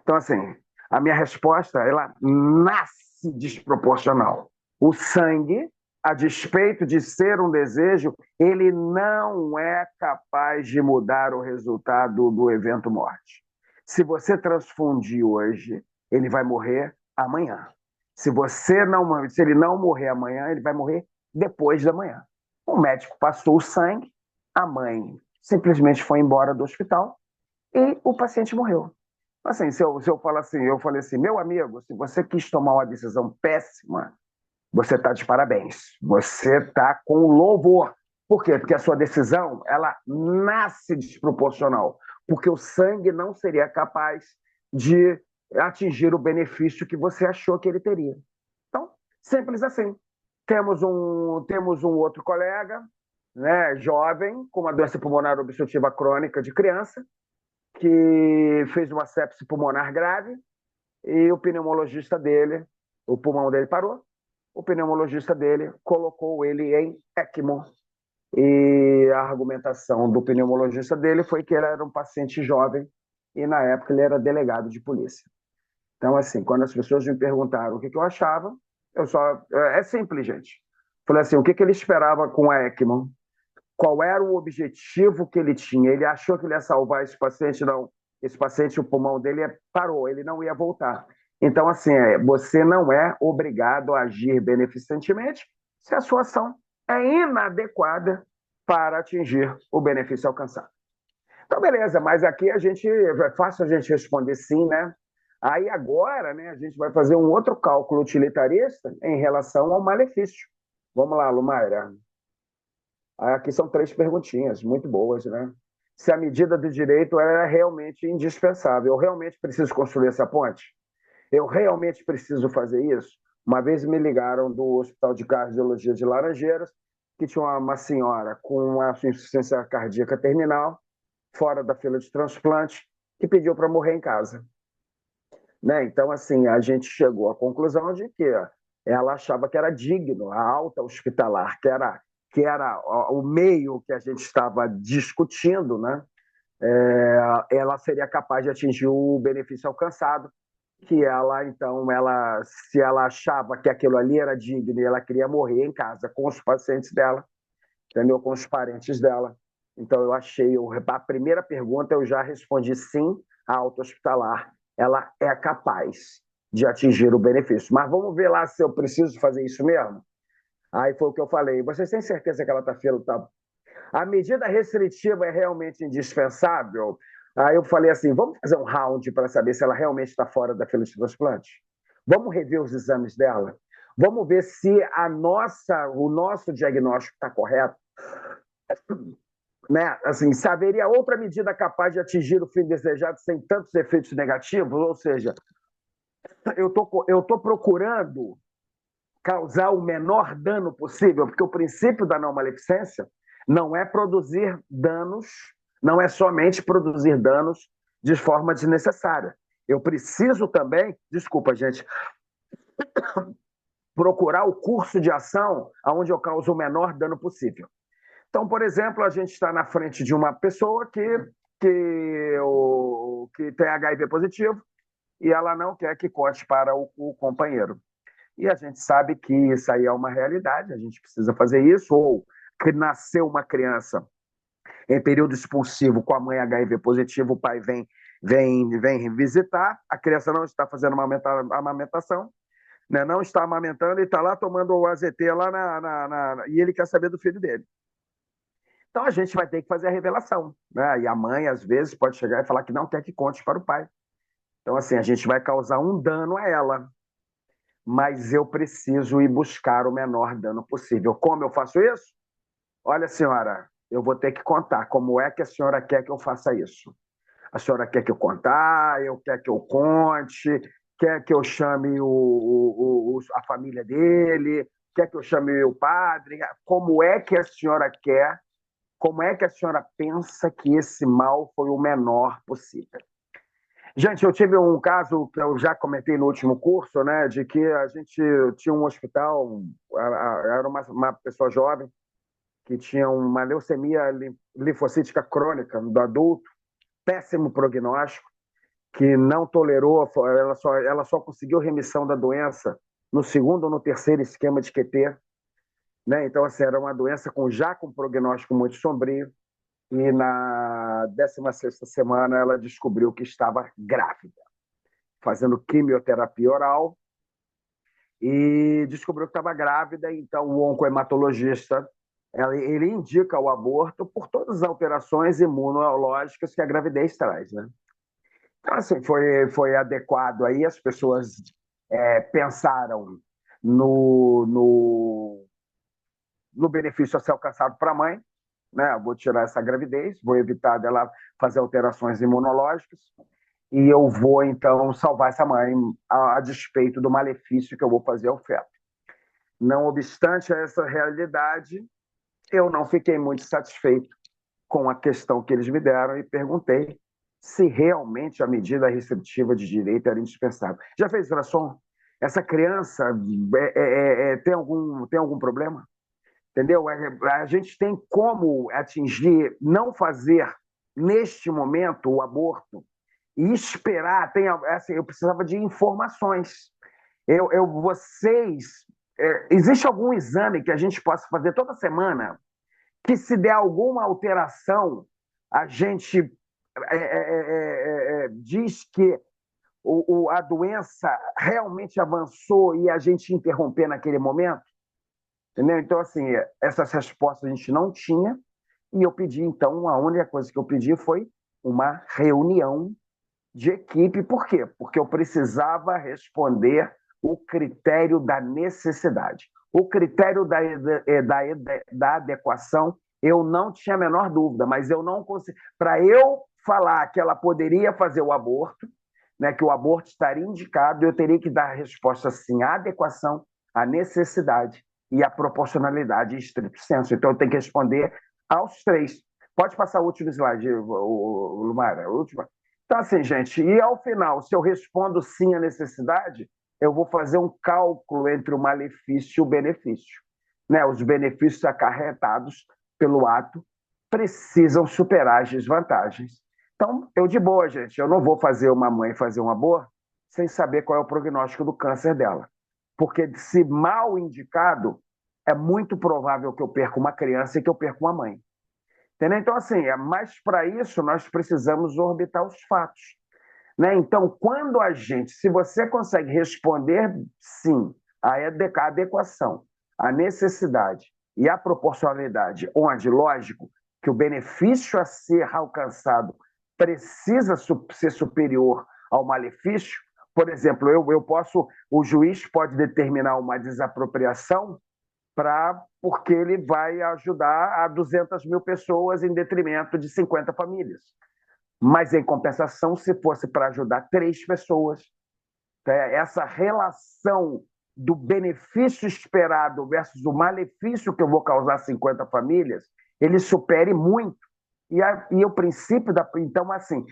[SPEAKER 2] Então, assim, a minha resposta, ela nasce desproporcional. O sangue, a despeito de ser um desejo, ele não é capaz de mudar o resultado do evento morte. Se você transfundir hoje, ele vai morrer amanhã. Se ele não morrer amanhã, ele vai morrer depois da manhã. O médico passou o sangue, a mãe simplesmente foi embora do hospital e o paciente morreu. Assim, se eu falar assim, eu falei assim, meu amigo, se você quis tomar uma decisão péssima, você está de parabéns. Você está com louvor. Por quê? Porque a sua decisão, ela nasce desproporcional. Porque o sangue não seria capaz de atingir o benefício que você achou que ele teria. Então, simples assim. Temos um outro colega, né, jovem, com uma doença pulmonar obstrutiva crônica de criança, que fez uma sepse pulmonar grave, e o pneumologista dele, o pulmão dele parou, o pneumologista dele colocou ele em ECMO. E a argumentação do pneumologista dele foi que ele era um paciente jovem e, na época, ele era delegado de polícia. Então, assim, quando as pessoas me perguntaram o que eu achava, é simples, gente. Falei assim, o que ele esperava com a ECMO? Qual era o objetivo que ele tinha? Ele achou que ele ia salvar esse paciente? Não. Esse paciente, o pulmão dele parou, ele não ia voltar. Então, assim, você não é obrigado a agir beneficentemente se a sua ação é inadequada para atingir o benefício alcançado. Então, beleza, mas aqui é fácil a gente responder sim, né? Aí agora, né, a gente vai fazer um outro cálculo utilitarista em relação ao malefício. Vamos lá, Lumaira. Aqui são 3 perguntinhas, muito boas, né? Se a medida do direito é realmente indispensável, eu realmente preciso construir essa ponte? Eu realmente preciso fazer isso? Uma vez me ligaram do Hospital de Cardiologia de Laranjeiras, que tinha uma senhora com uma insuficiência cardíaca terminal, fora da fila de transplante, que pediu para morrer em casa. Né? Então, assim, a gente chegou à conclusão de que ela achava que era digno, a alta hospitalar, que era o meio que a gente estava discutindo, né? Ela seria capaz de atingir o benefício alcançado, que ela, então, se ela achava que aquilo ali era digno e ela queria morrer em casa com os pacientes dela, entendeu? Com os parentes dela. Então, a primeira pergunta eu já respondi sim, a alta hospitalar, ela é capaz de atingir o benefício. Mas vamos ver lá se eu preciso fazer isso mesmo? Aí foi o que eu falei. Vocês têm certeza que ela está a medida restritiva é realmente indispensável? Aí eu falei assim, vamos fazer um round para saber se ela realmente está fora da fila de transplante? Vamos rever os exames dela? Vamos ver se o nosso diagnóstico está correto? Né? Assim, se haveria outra medida capaz de atingir o fim desejado sem tantos efeitos negativos? Ou seja, eu tô procurando causar o menor dano possível, porque o princípio da não maleficência não é produzir danos, não é somente produzir danos de forma desnecessária. Eu preciso também, desculpa, gente, procurar o curso de ação onde eu causo o menor dano possível. Então, por exemplo, a gente está na frente de uma pessoa que tem HIV positivo e ela não quer que conte para o companheiro. E a gente sabe que isso aí é uma realidade, a gente precisa fazer isso, ou que nasceu uma criança em período expulsivo com a mãe HIV positivo, o pai vem visitar, a criança não está fazendo uma amamentação, né? Não está amamentando e está lá tomando o AZT lá e ele quer saber do filho dele. Então a gente vai ter que fazer a revelação, né? E a mãe, às vezes, pode chegar e falar que não quer que conte para o pai. Então, assim, a gente vai causar um dano a ela, mas eu preciso ir buscar o menor dano possível. Como eu faço isso? Olha, senhora, eu vou ter que contar como é que a senhora quer que eu faça isso. A senhora quer que eu contar, eu quer que eu conte, quer que eu chame a família dele, quer que eu chame o padre. Como é que a senhora quer, como é que a senhora pensa que esse mal foi o menor possível? Gente, eu tive um caso que eu já comentei no último curso, né, de que a gente tinha um hospital, era uma pessoa jovem que tinha uma leucemia linfocítica crônica do adulto, péssimo prognóstico, que não tolerou, ela só conseguiu remissão da doença no segundo ou no terceiro esquema de QT, né? Então, assim, era uma doença já com prognóstico muito sombrio, e na 16ª semana ela descobriu que estava grávida, fazendo quimioterapia oral, e descobriu que estava grávida. Então o oncohematologista ele indica o aborto por todas as alterações imunológicas que a gravidez traz, né? Então, assim, foi adequado aí, as pessoas pensaram no benefício a ser alcançado para a mãe, né? Vou tirar essa gravidez, vou evitar dela fazer alterações imunológicas e eu vou, então, salvar essa mãe a despeito do malefício que eu vou fazer ao feto. Não obstante essa realidade, eu não fiquei muito satisfeito com a questão que eles me deram e perguntei se realmente a medida restritiva de direito era indispensável. Já fez ultrassom? Essa criança tem algum problema? Entendeu? A gente tem como atingir, não fazer neste momento o aborto e esperar. Assim, eu precisava de informações. Existe algum exame que a gente possa fazer toda semana que, se der alguma alteração, a gente diz que a doença realmente avançou e a gente interromper naquele momento? Entendeu? Então, assim, essas respostas a gente não tinha, e eu pedi, então, a única coisa que eu pedi foi uma reunião de equipe. Por quê? Porque eu precisava responder o critério da necessidade. O critério da adequação, eu não tinha a menor dúvida, mas eu não consegui. Para eu falar que ela poderia fazer o aborto, né, que o aborto estaria indicado, eu teria que dar a resposta sim à adequação, à necessidade e à proporcionalidade em estrito senso. Então, eu tenho que responder aos três. Pode passar o último slide, Lumara, a última. Então, assim, gente, e ao final, se eu respondo sim à necessidade, eu vou fazer um cálculo entre o malefício e o benefício. Né? Os benefícios acarretados pelo ato precisam superar as desvantagens. Então, eu de boa, gente, eu não vou fazer uma mãe fazer um aborto sem saber qual é o prognóstico do câncer dela. Porque se mal indicado, é muito provável que eu perca uma criança e que eu perca uma mãe. Entendeu? Então, assim, mas para isso nós precisamos orbitar os fatos. Né? Então, quando a gente, se você consegue responder sim à adequação, à necessidade e à proporcionalidade, onde, lógico, que o benefício a ser alcançado precisa ser superior ao malefício. Por exemplo, o juiz pode determinar uma desapropriação porque ele vai ajudar a 200 mil pessoas em detrimento de 50 famílias. Mas, em compensação, se fosse para ajudar 3 pessoas, essa relação do benefício esperado versus o malefício que eu vou causar a 50 famílias, ele supere muito. E o princípio da. Então, assim,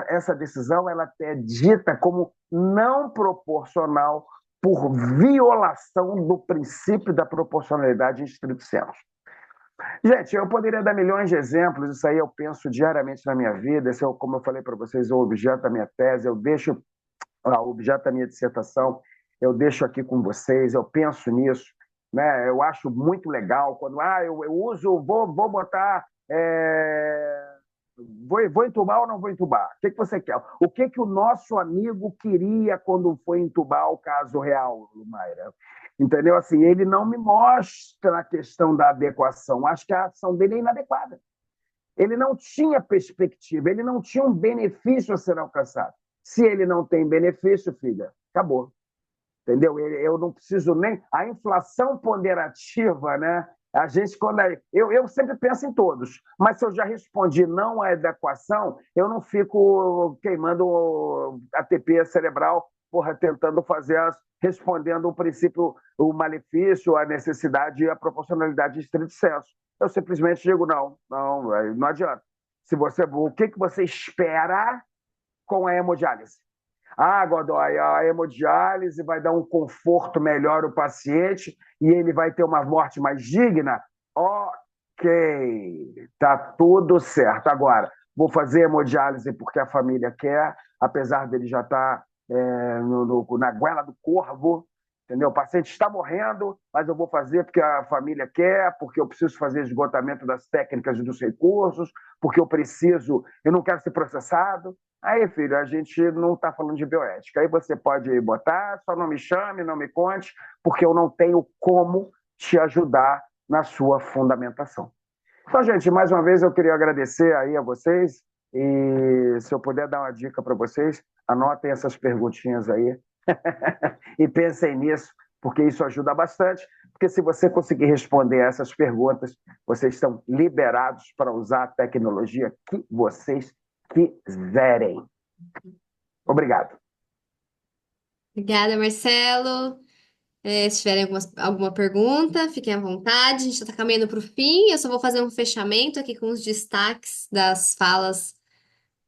[SPEAKER 2] essa decisão ela é dita como não proporcional por violação do princípio da proporcionalidade em estrito senso. Gente, eu poderia dar milhões de exemplos, isso aí eu penso diariamente na minha vida, esse é, como eu falei para vocês, o objeto da minha tese, eu deixo o objeto da minha dissertação, eu deixo aqui com vocês, eu penso nisso, né? Eu acho muito legal quando eu uso, vou botar, vou entubar ou não vou entubar? O que você quer? O que o nosso amigo queria quando foi entubar o caso real, Mayra? Entendeu? Assim, ele não me mostra a questão da adequação. Acho que a ação dele é inadequada. Ele não tinha perspectiva, ele não tinha um benefício a ser alcançado. Se ele não tem benefício, filha, acabou. Entendeu? Eu não preciso nem. A inflação ponderativa, né? A gente, eu sempre penso em todos, mas se eu já respondi não à adequação, eu não fico queimando ATP cerebral, tentando respondendo o princípio, o malefício, a necessidade e a proporcionalidade de estrito senso. Eu simplesmente digo não adianta. O que você espera com a hemodiálise? Godoy, a hemodiálise vai dar um conforto melhor ao paciente e ele vai ter uma morte mais digna? Ok, tá tudo certo. Agora, vou fazer hemodiálise porque a família quer, apesar dele já estar na goela do corvo, entendeu? O paciente está morrendo, mas eu vou fazer porque a família quer, porque eu preciso fazer esgotamento das técnicas e dos recursos, porque eu não quero ser processado. Aí, filho, a gente não está falando de bioética. Aí você pode botar, só não me chame, não me conte, porque eu não tenho como te ajudar na sua fundamentação. Então, gente, mais uma vez eu queria agradecer aí a vocês e se eu puder dar uma dica para vocês, anotem essas perguntinhas aí e pensem nisso, porque isso ajuda bastante, porque se você conseguir responder essas perguntas, vocês estão liberados para usar a tecnologia que vocês quiserem. Obrigado.
[SPEAKER 1] Obrigada, Marcelo. Se tiverem alguma pergunta, fiquem à vontade. A gente está caminhando para o fim. Eu só vou fazer um fechamento aqui com os destaques das falas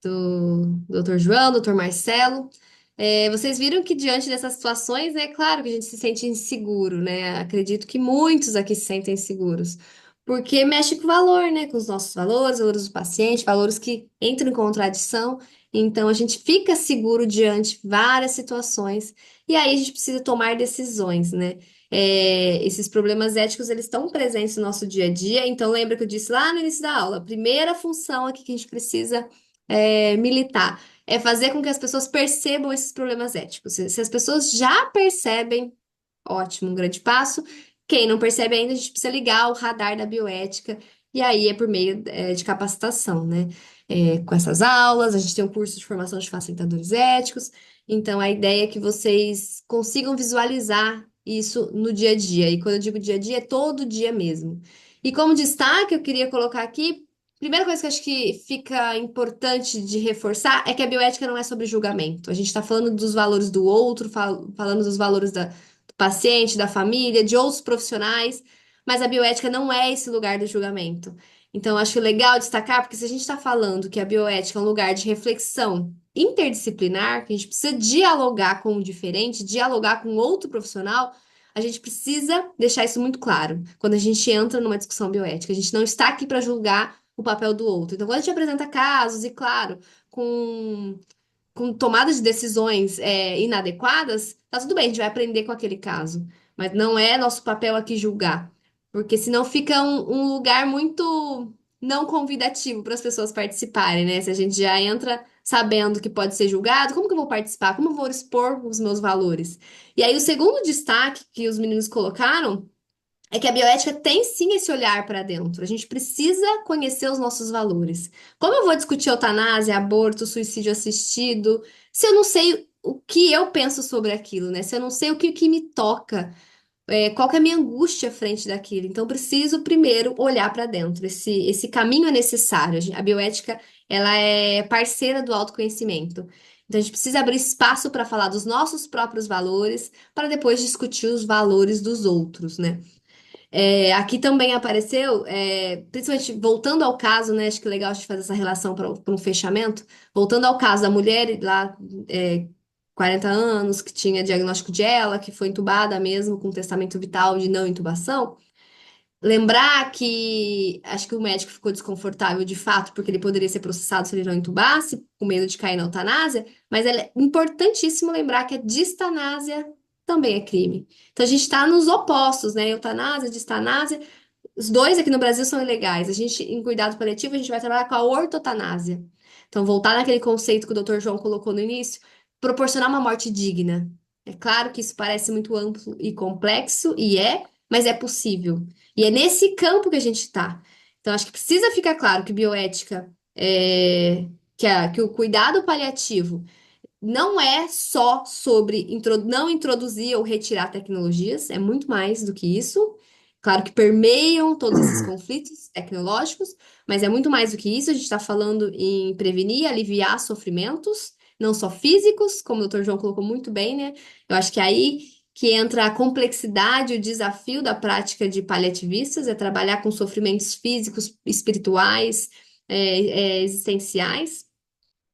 [SPEAKER 1] do Dr. João, Dr. Marcelo. Vocês viram que diante dessas situações, é claro que a gente se sente inseguro, né? Acredito que muitos aqui se sentem inseguros, porque mexe com o valor, né? Com os nossos valores do paciente, valores que entram em contradição. Então, a gente fica seguro diante de várias situações e aí a gente precisa tomar decisões, né? Esses problemas éticos, eles estão presentes no nosso dia a dia. Então, lembra que eu disse lá no início da aula, a primeira função aqui que a gente precisa militar é fazer com que as pessoas percebam esses problemas éticos. Se as pessoas já percebem, ótimo, um grande passo. Quem não percebe ainda, a gente precisa ligar o radar da bioética, e aí é por meio de capacitação, né? com essas aulas, a gente tem um curso de formação de facilitadores éticos, então a ideia é que vocês consigam visualizar isso no dia a dia. E quando eu digo dia a dia, é todo dia mesmo. E como destaque, eu queria colocar aqui, primeira coisa que eu acho que fica importante de reforçar é que a bioética não é sobre julgamento. A gente está falando dos valores do outro, falando dos valores do paciente, da família, de outros profissionais, mas a bioética não é esse lugar do julgamento. Então, eu acho legal destacar, porque se a gente está falando que a bioética é um lugar de reflexão interdisciplinar, que a gente precisa dialogar com o diferente, dialogar com outro profissional, a gente precisa deixar isso muito claro quando a gente entra numa discussão bioética. A gente não está aqui para julgar o papel do outro. Então, quando a gente apresenta casos, e claro, com tomada de decisões inadequadas, tá tudo bem, a gente vai aprender com aquele caso. Mas não é nosso papel aqui julgar. Porque senão fica um lugar muito não convidativo para as pessoas participarem, né? Se a gente já entra sabendo que pode ser julgado, como que eu vou participar? Como eu vou expor os meus valores? E aí, o segundo destaque que os meninos colocaram é que a bioética tem sim esse olhar para dentro. A gente precisa conhecer os nossos valores. Como eu vou discutir eutanásia, aborto, suicídio assistido, se eu não sei o que eu penso sobre aquilo, né? Se eu não sei que me toca, qual que é a minha angústia frente daquilo. Então, eu preciso primeiro olhar para dentro. Esse caminho é necessário. A bioética, ela é parceira do autoconhecimento. Então, a gente precisa abrir espaço para falar dos nossos próprios valores, para depois discutir os valores dos outros, né? Aqui também apareceu, principalmente voltando ao caso, né? Acho que é legal a gente fazer essa relação para um fechamento. Voltando ao caso da mulher lá, 40 anos, que tinha diagnóstico de ELA, que foi entubada mesmo, com testamento vital de não intubação. Lembrar que acho que o médico ficou desconfortável de fato, porque ele poderia ser processado se ele não intubasse, com medo de cair na eutanásia, mas é importantíssimo lembrar que a distanásia também é crime. Então a gente está nos opostos, né? Eutanásia, distanásia, os dois aqui no Brasil são ilegais. A gente, em cuidado paliativo, a gente vai trabalhar com a ortotanásia. Então, voltar naquele conceito que o Dr. João colocou no início, proporcionar uma morte digna. É claro que isso parece muito amplo e complexo, mas é possível. E é nesse campo que a gente está. Então, acho que precisa ficar claro que bioética, que o cuidado paliativo não é só sobre não introduzir ou retirar tecnologias, é muito mais do que isso. Claro que permeiam todos esses conflitos tecnológicos, mas é muito mais do que isso. A gente está falando em prevenir, aliviar sofrimentos, não só físicos, como o Dr. João colocou muito bem, né? Eu acho que é aí que entra a complexidade, o desafio da prática de paliativistas, é trabalhar com sofrimentos físicos, espirituais, existenciais.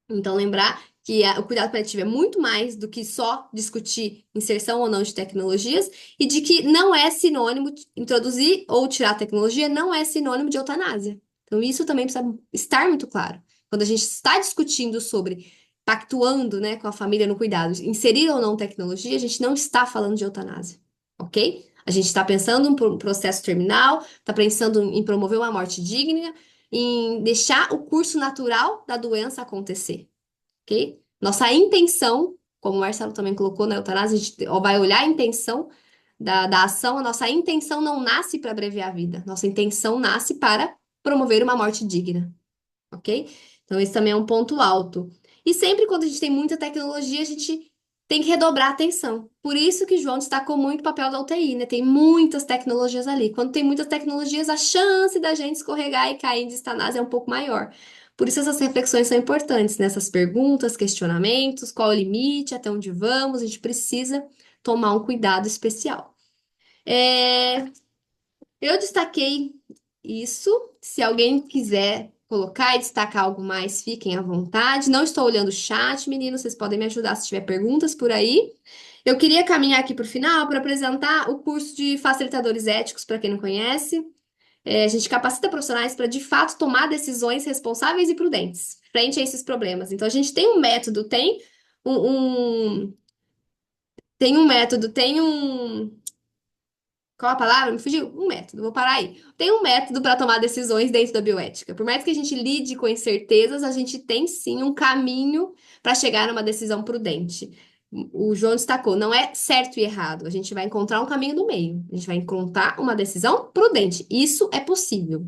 [SPEAKER 1] Então, lembrar que o cuidado paliativo é muito mais do que só discutir inserção ou não de tecnologias e de que não é sinônimo, introduzir ou tirar a tecnologia não é sinônimo de eutanásia. Então, isso também precisa estar muito claro. Quando a gente está discutindo sobre pactuando, né, com a família no cuidado, inserir ou não tecnologia, a gente não está falando de eutanásia, ok? A gente está pensando em um processo terminal, está pensando em promover uma morte digna, em deixar o curso natural da doença acontecer, ok? Nossa intenção, como o Marcelo também colocou na eutanásia, a gente vai olhar a intenção da ação, a nossa intenção não nasce para abreviar a vida, nossa intenção nasce para promover uma morte digna, ok? Então, esse também é um ponto alto. E sempre quando a gente tem muita tecnologia, a gente tem que redobrar a atenção. Por isso que João destacou muito o papel da UTI, né? Tem muitas tecnologias ali. Quando tem muitas tecnologias, a chance da gente escorregar e cair em distanase é um pouco maior. Por isso essas reflexões são importantes, né? Essas perguntas, questionamentos, qual é o limite, até onde vamos, a gente precisa tomar um cuidado especial. É, Eu destaquei isso. Se alguém quiser colocar e destacar algo mais, fiquem à vontade. Não estou olhando o chat, meninos, vocês podem me ajudar se tiver perguntas por aí. Eu queria caminhar aqui para o final para apresentar o curso de facilitadores éticos, para quem não conhece. A gente capacita profissionais para, de fato, tomar decisões responsáveis e prudentes frente a esses problemas. Então, a gente tem um método, tem um método, tem um qual a palavra? Me fugiu? Um método, vou parar aí. Tem um método para tomar decisões dentro da bioética. Por mais que a gente lide com incertezas, a gente tem sim um caminho para chegar numa decisão prudente. O João destacou, não é certo e errado. A gente vai encontrar um caminho do meio. A gente vai encontrar uma decisão prudente. Isso é possível.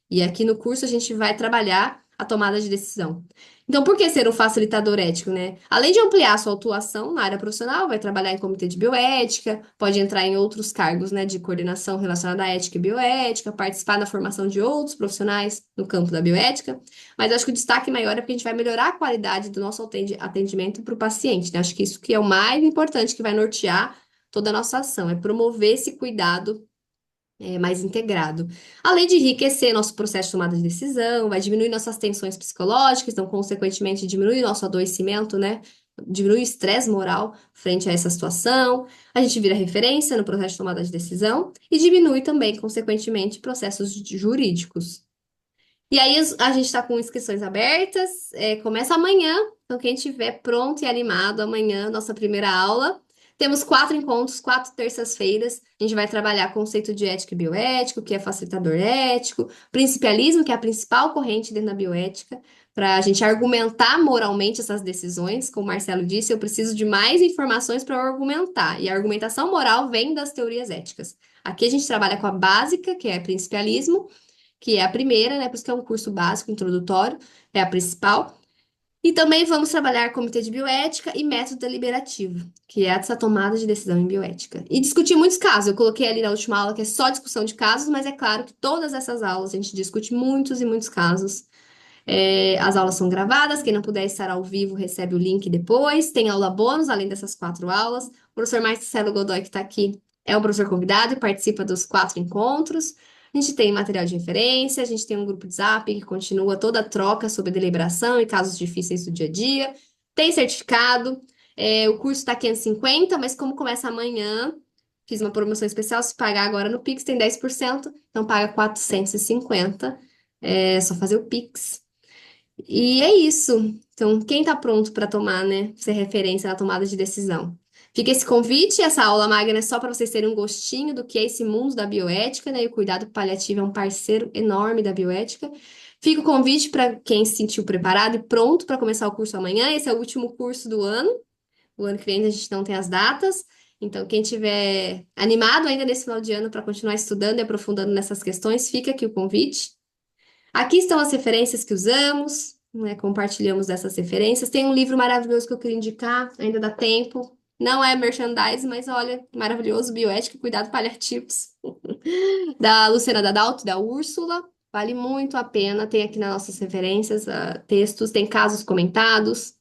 [SPEAKER 1] E aqui no curso a gente vai trabalhar a tomada de decisão. Então, por que ser um facilitador ético, né? Além de ampliar sua atuação na área profissional, vai trabalhar em comitê de bioética, pode entrar em outros cargos, né, de coordenação relacionada à ética e bioética, participar da formação de outros profissionais no campo da bioética. Mas acho que o destaque maior é porque a gente vai melhorar a qualidade do nosso atendimento para o paciente, né? Acho que isso que é o mais importante que vai nortear toda a nossa ação, é promover esse cuidado mais integrado. Além de enriquecer nosso processo de tomada de decisão, vai diminuir nossas tensões psicológicas, então, consequentemente, diminui nosso adoecimento, né? Diminui o estresse moral frente a essa situação. A gente vira referência no processo de tomada de decisão e diminui também, consequentemente, processos jurídicos. E aí a gente está com inscrições abertas, começa amanhã, então quem estiver pronto e animado, amanhã, nossa primeira aula. Temos 4 encontros, 4 terças-feiras. A gente vai trabalhar conceito de ética e bioético, que é facilitador ético, principialismo, que é a principal corrente dentro da bioética, para a gente argumentar moralmente essas decisões. Como o Marcelo disse, eu preciso de mais informações para argumentar, e a argumentação moral vem das teorias éticas. Aqui a gente trabalha com a básica, que é principialismo, que é a primeira, né? Por isso que é um curso básico, introdutório, é a principal. E também vamos trabalhar comitê de bioética e método deliberativo, que é essa tomada de decisão em bioética. E discutir muitos casos. Eu coloquei ali na última aula que é só discussão de casos, mas é claro que todas essas aulas a gente discute muitos e muitos casos. As aulas são gravadas, quem não puder estar ao vivo recebe o link depois. Tem aula bônus, além dessas 4 aulas. O professor Marcelo Godoy, que está aqui, é o professor convidado e participa dos 4 encontros. A gente tem material de referência, a gente tem um grupo de Zap que continua toda a troca sobre deliberação e casos difíceis do dia a dia. Tem certificado. O curso está 550, mas como começa amanhã, fiz uma promoção especial. Se pagar agora no Pix, tem 10%, então paga 450. É só fazer o Pix. E é isso. Então, quem está pronto para tomar, né, ser referência na tomada de decisão? Fica esse convite, essa aula magna é só para vocês terem um gostinho do que é esse mundo da bioética, né? E o cuidado paliativo é um parceiro enorme da bioética. Fica o convite para quem se sentiu preparado e pronto para começar o curso amanhã. Esse é o último curso do ano. O ano que vem a gente não tem as datas. Então, quem tiver animado ainda nesse final de ano para continuar estudando e aprofundando nessas questões, fica aqui o convite. Aqui estão as referências que usamos, né? Compartilhamos dessas referências. Tem um livro maravilhoso que eu queria indicar, ainda dá tempo. Não é merchandise, mas olha, maravilhoso, Bioética e Cuidado Paliativos, da Luciana Dadalto, da Úrsula. Vale muito a pena. Tem aqui nas nossas referências, textos, tem casos comentados.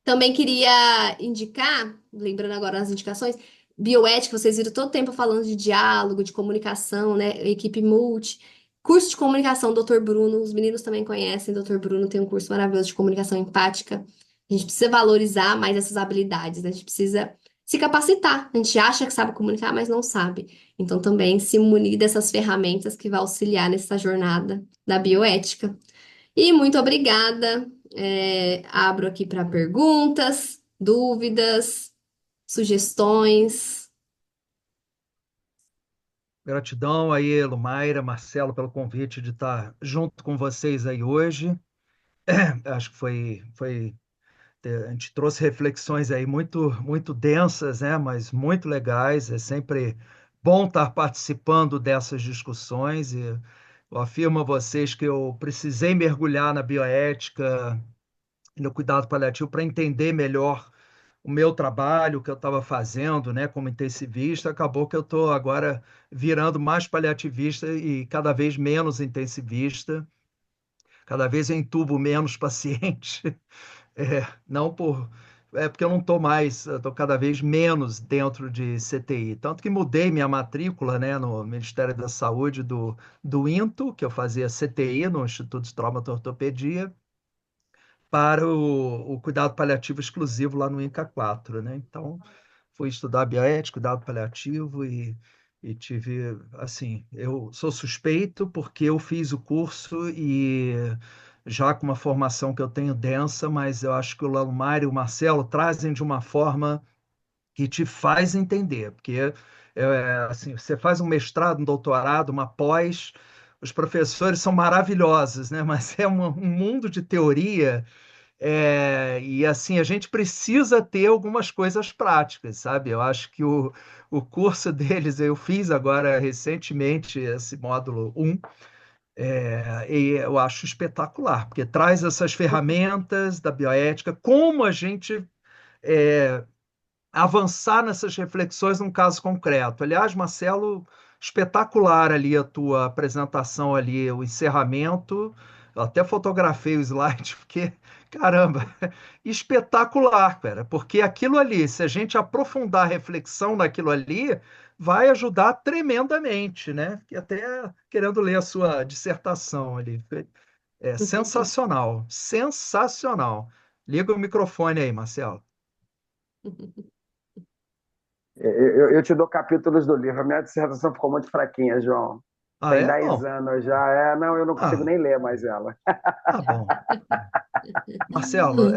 [SPEAKER 1] Também queria indicar, lembrando agora as indicações, bioética, vocês viram todo tempo falando de diálogo, de comunicação, né? Equipe multi. Curso de comunicação, Dr. Bruno, os meninos também conhecem, Dr. Bruno tem um curso maravilhoso de comunicação empática. A gente precisa valorizar mais essas habilidades, né? A gente precisa se capacitar. A gente acha que sabe comunicar, mas não sabe. Então, também se munir dessas ferramentas que vai auxiliar nessa jornada da bioética. E muito obrigada. Abro aqui para perguntas, dúvidas, sugestões.
[SPEAKER 4] Gratidão aí, Lumaira, Marcelo, pelo convite de estar junto com vocês aí hoje. Acho que a gente trouxe reflexões aí muito densas, né? Mas muito legais. É sempre bom estar participando dessas discussões e eu afirmo a vocês que eu precisei mergulhar na bioética e no cuidado paliativo para entender melhor o meu trabalho que eu estava fazendo, né, como intensivista. Acabou que eu estou agora virando mais paliativista e cada vez menos intensivista. Cada vez eu entubo menos paciente. Não por. É porque eu não estou mais, eu estou cada vez menos dentro de CTI. Tanto que mudei minha matrícula, né, no Ministério da Saúde do INTO, que eu fazia CTI, no Instituto de Traumatortopedia, para o cuidado paliativo exclusivo lá no INCA 4, né? Então, fui estudar bioética, cuidado paliativo e tive, assim, eu sou suspeito porque eu fiz o curso e já com uma formação que eu tenho densa, mas eu acho que o Lalomar e o Marcelo trazem de uma forma que te faz entender, porque assim, você faz um mestrado, um doutorado, uma pós, os professores são maravilhosos, né? Mas é um mundo de teoria e assim, a gente precisa ter algumas coisas práticas, sabe? Eu acho que o curso deles, eu fiz agora recentemente esse módulo 1, E eu acho espetacular, porque traz essas ferramentas da bioética, como a gente avançar nessas reflexões num caso concreto. Aliás, Marcelo, espetacular ali a tua apresentação ali, o encerramento. Eu até fotografei o slide, porque, caramba, espetacular, cara, porque aquilo ali, se a gente aprofundar a reflexão naquilo ali, vai ajudar tremendamente, né? Fiquei até querendo ler a sua dissertação ali. É sensacional, sensacional. Liga o microfone aí, Marcelo.
[SPEAKER 2] Eu te dou capítulos do livro. A minha dissertação ficou muito fraquinha, João.
[SPEAKER 4] Ah,
[SPEAKER 2] Tem
[SPEAKER 4] é?
[SPEAKER 2] 10
[SPEAKER 4] Não.
[SPEAKER 2] anos já. Não, eu não consigo
[SPEAKER 4] Ah,
[SPEAKER 2] nem ler mais ela.
[SPEAKER 4] tá bom. Marcelo,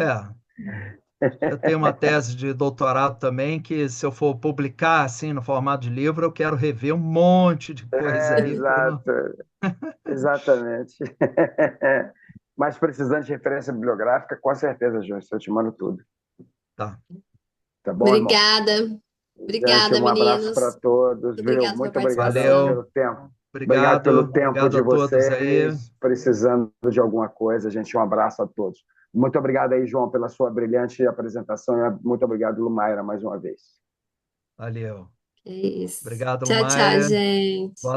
[SPEAKER 4] eu tenho uma tese de doutorado também que se eu for publicar assim no formato de livro, eu quero rever um monte de coisa aí que eu não...
[SPEAKER 2] Exato, exatamente. Mas precisando de referência bibliográfica, com certeza, João, eu te mando tudo.
[SPEAKER 4] Tá.
[SPEAKER 2] Tá bom, irmão?
[SPEAKER 1] Obrigada.
[SPEAKER 2] Gente,
[SPEAKER 1] Obrigada,
[SPEAKER 2] um abraço para
[SPEAKER 1] meninos.
[SPEAKER 2] todos, viu?
[SPEAKER 1] Obrigada pela
[SPEAKER 2] Muito obrigado aí
[SPEAKER 1] participação.
[SPEAKER 4] Valeu.
[SPEAKER 2] pelo tempo. Obrigado pelo
[SPEAKER 4] Obrigado.
[SPEAKER 2] tempo
[SPEAKER 4] Obrigado
[SPEAKER 2] de
[SPEAKER 4] a todos aí.
[SPEAKER 2] vocês. Precisando de alguma coisa, gente, um abraço a todos. Muito obrigado aí, João, pela sua brilhante apresentação. E muito obrigado, Lumaira, mais uma vez.
[SPEAKER 4] Valeu.
[SPEAKER 1] É isso.
[SPEAKER 4] Obrigado,
[SPEAKER 1] Tchau, tchau,
[SPEAKER 4] Lumaia.
[SPEAKER 1] gente.
[SPEAKER 4] Boa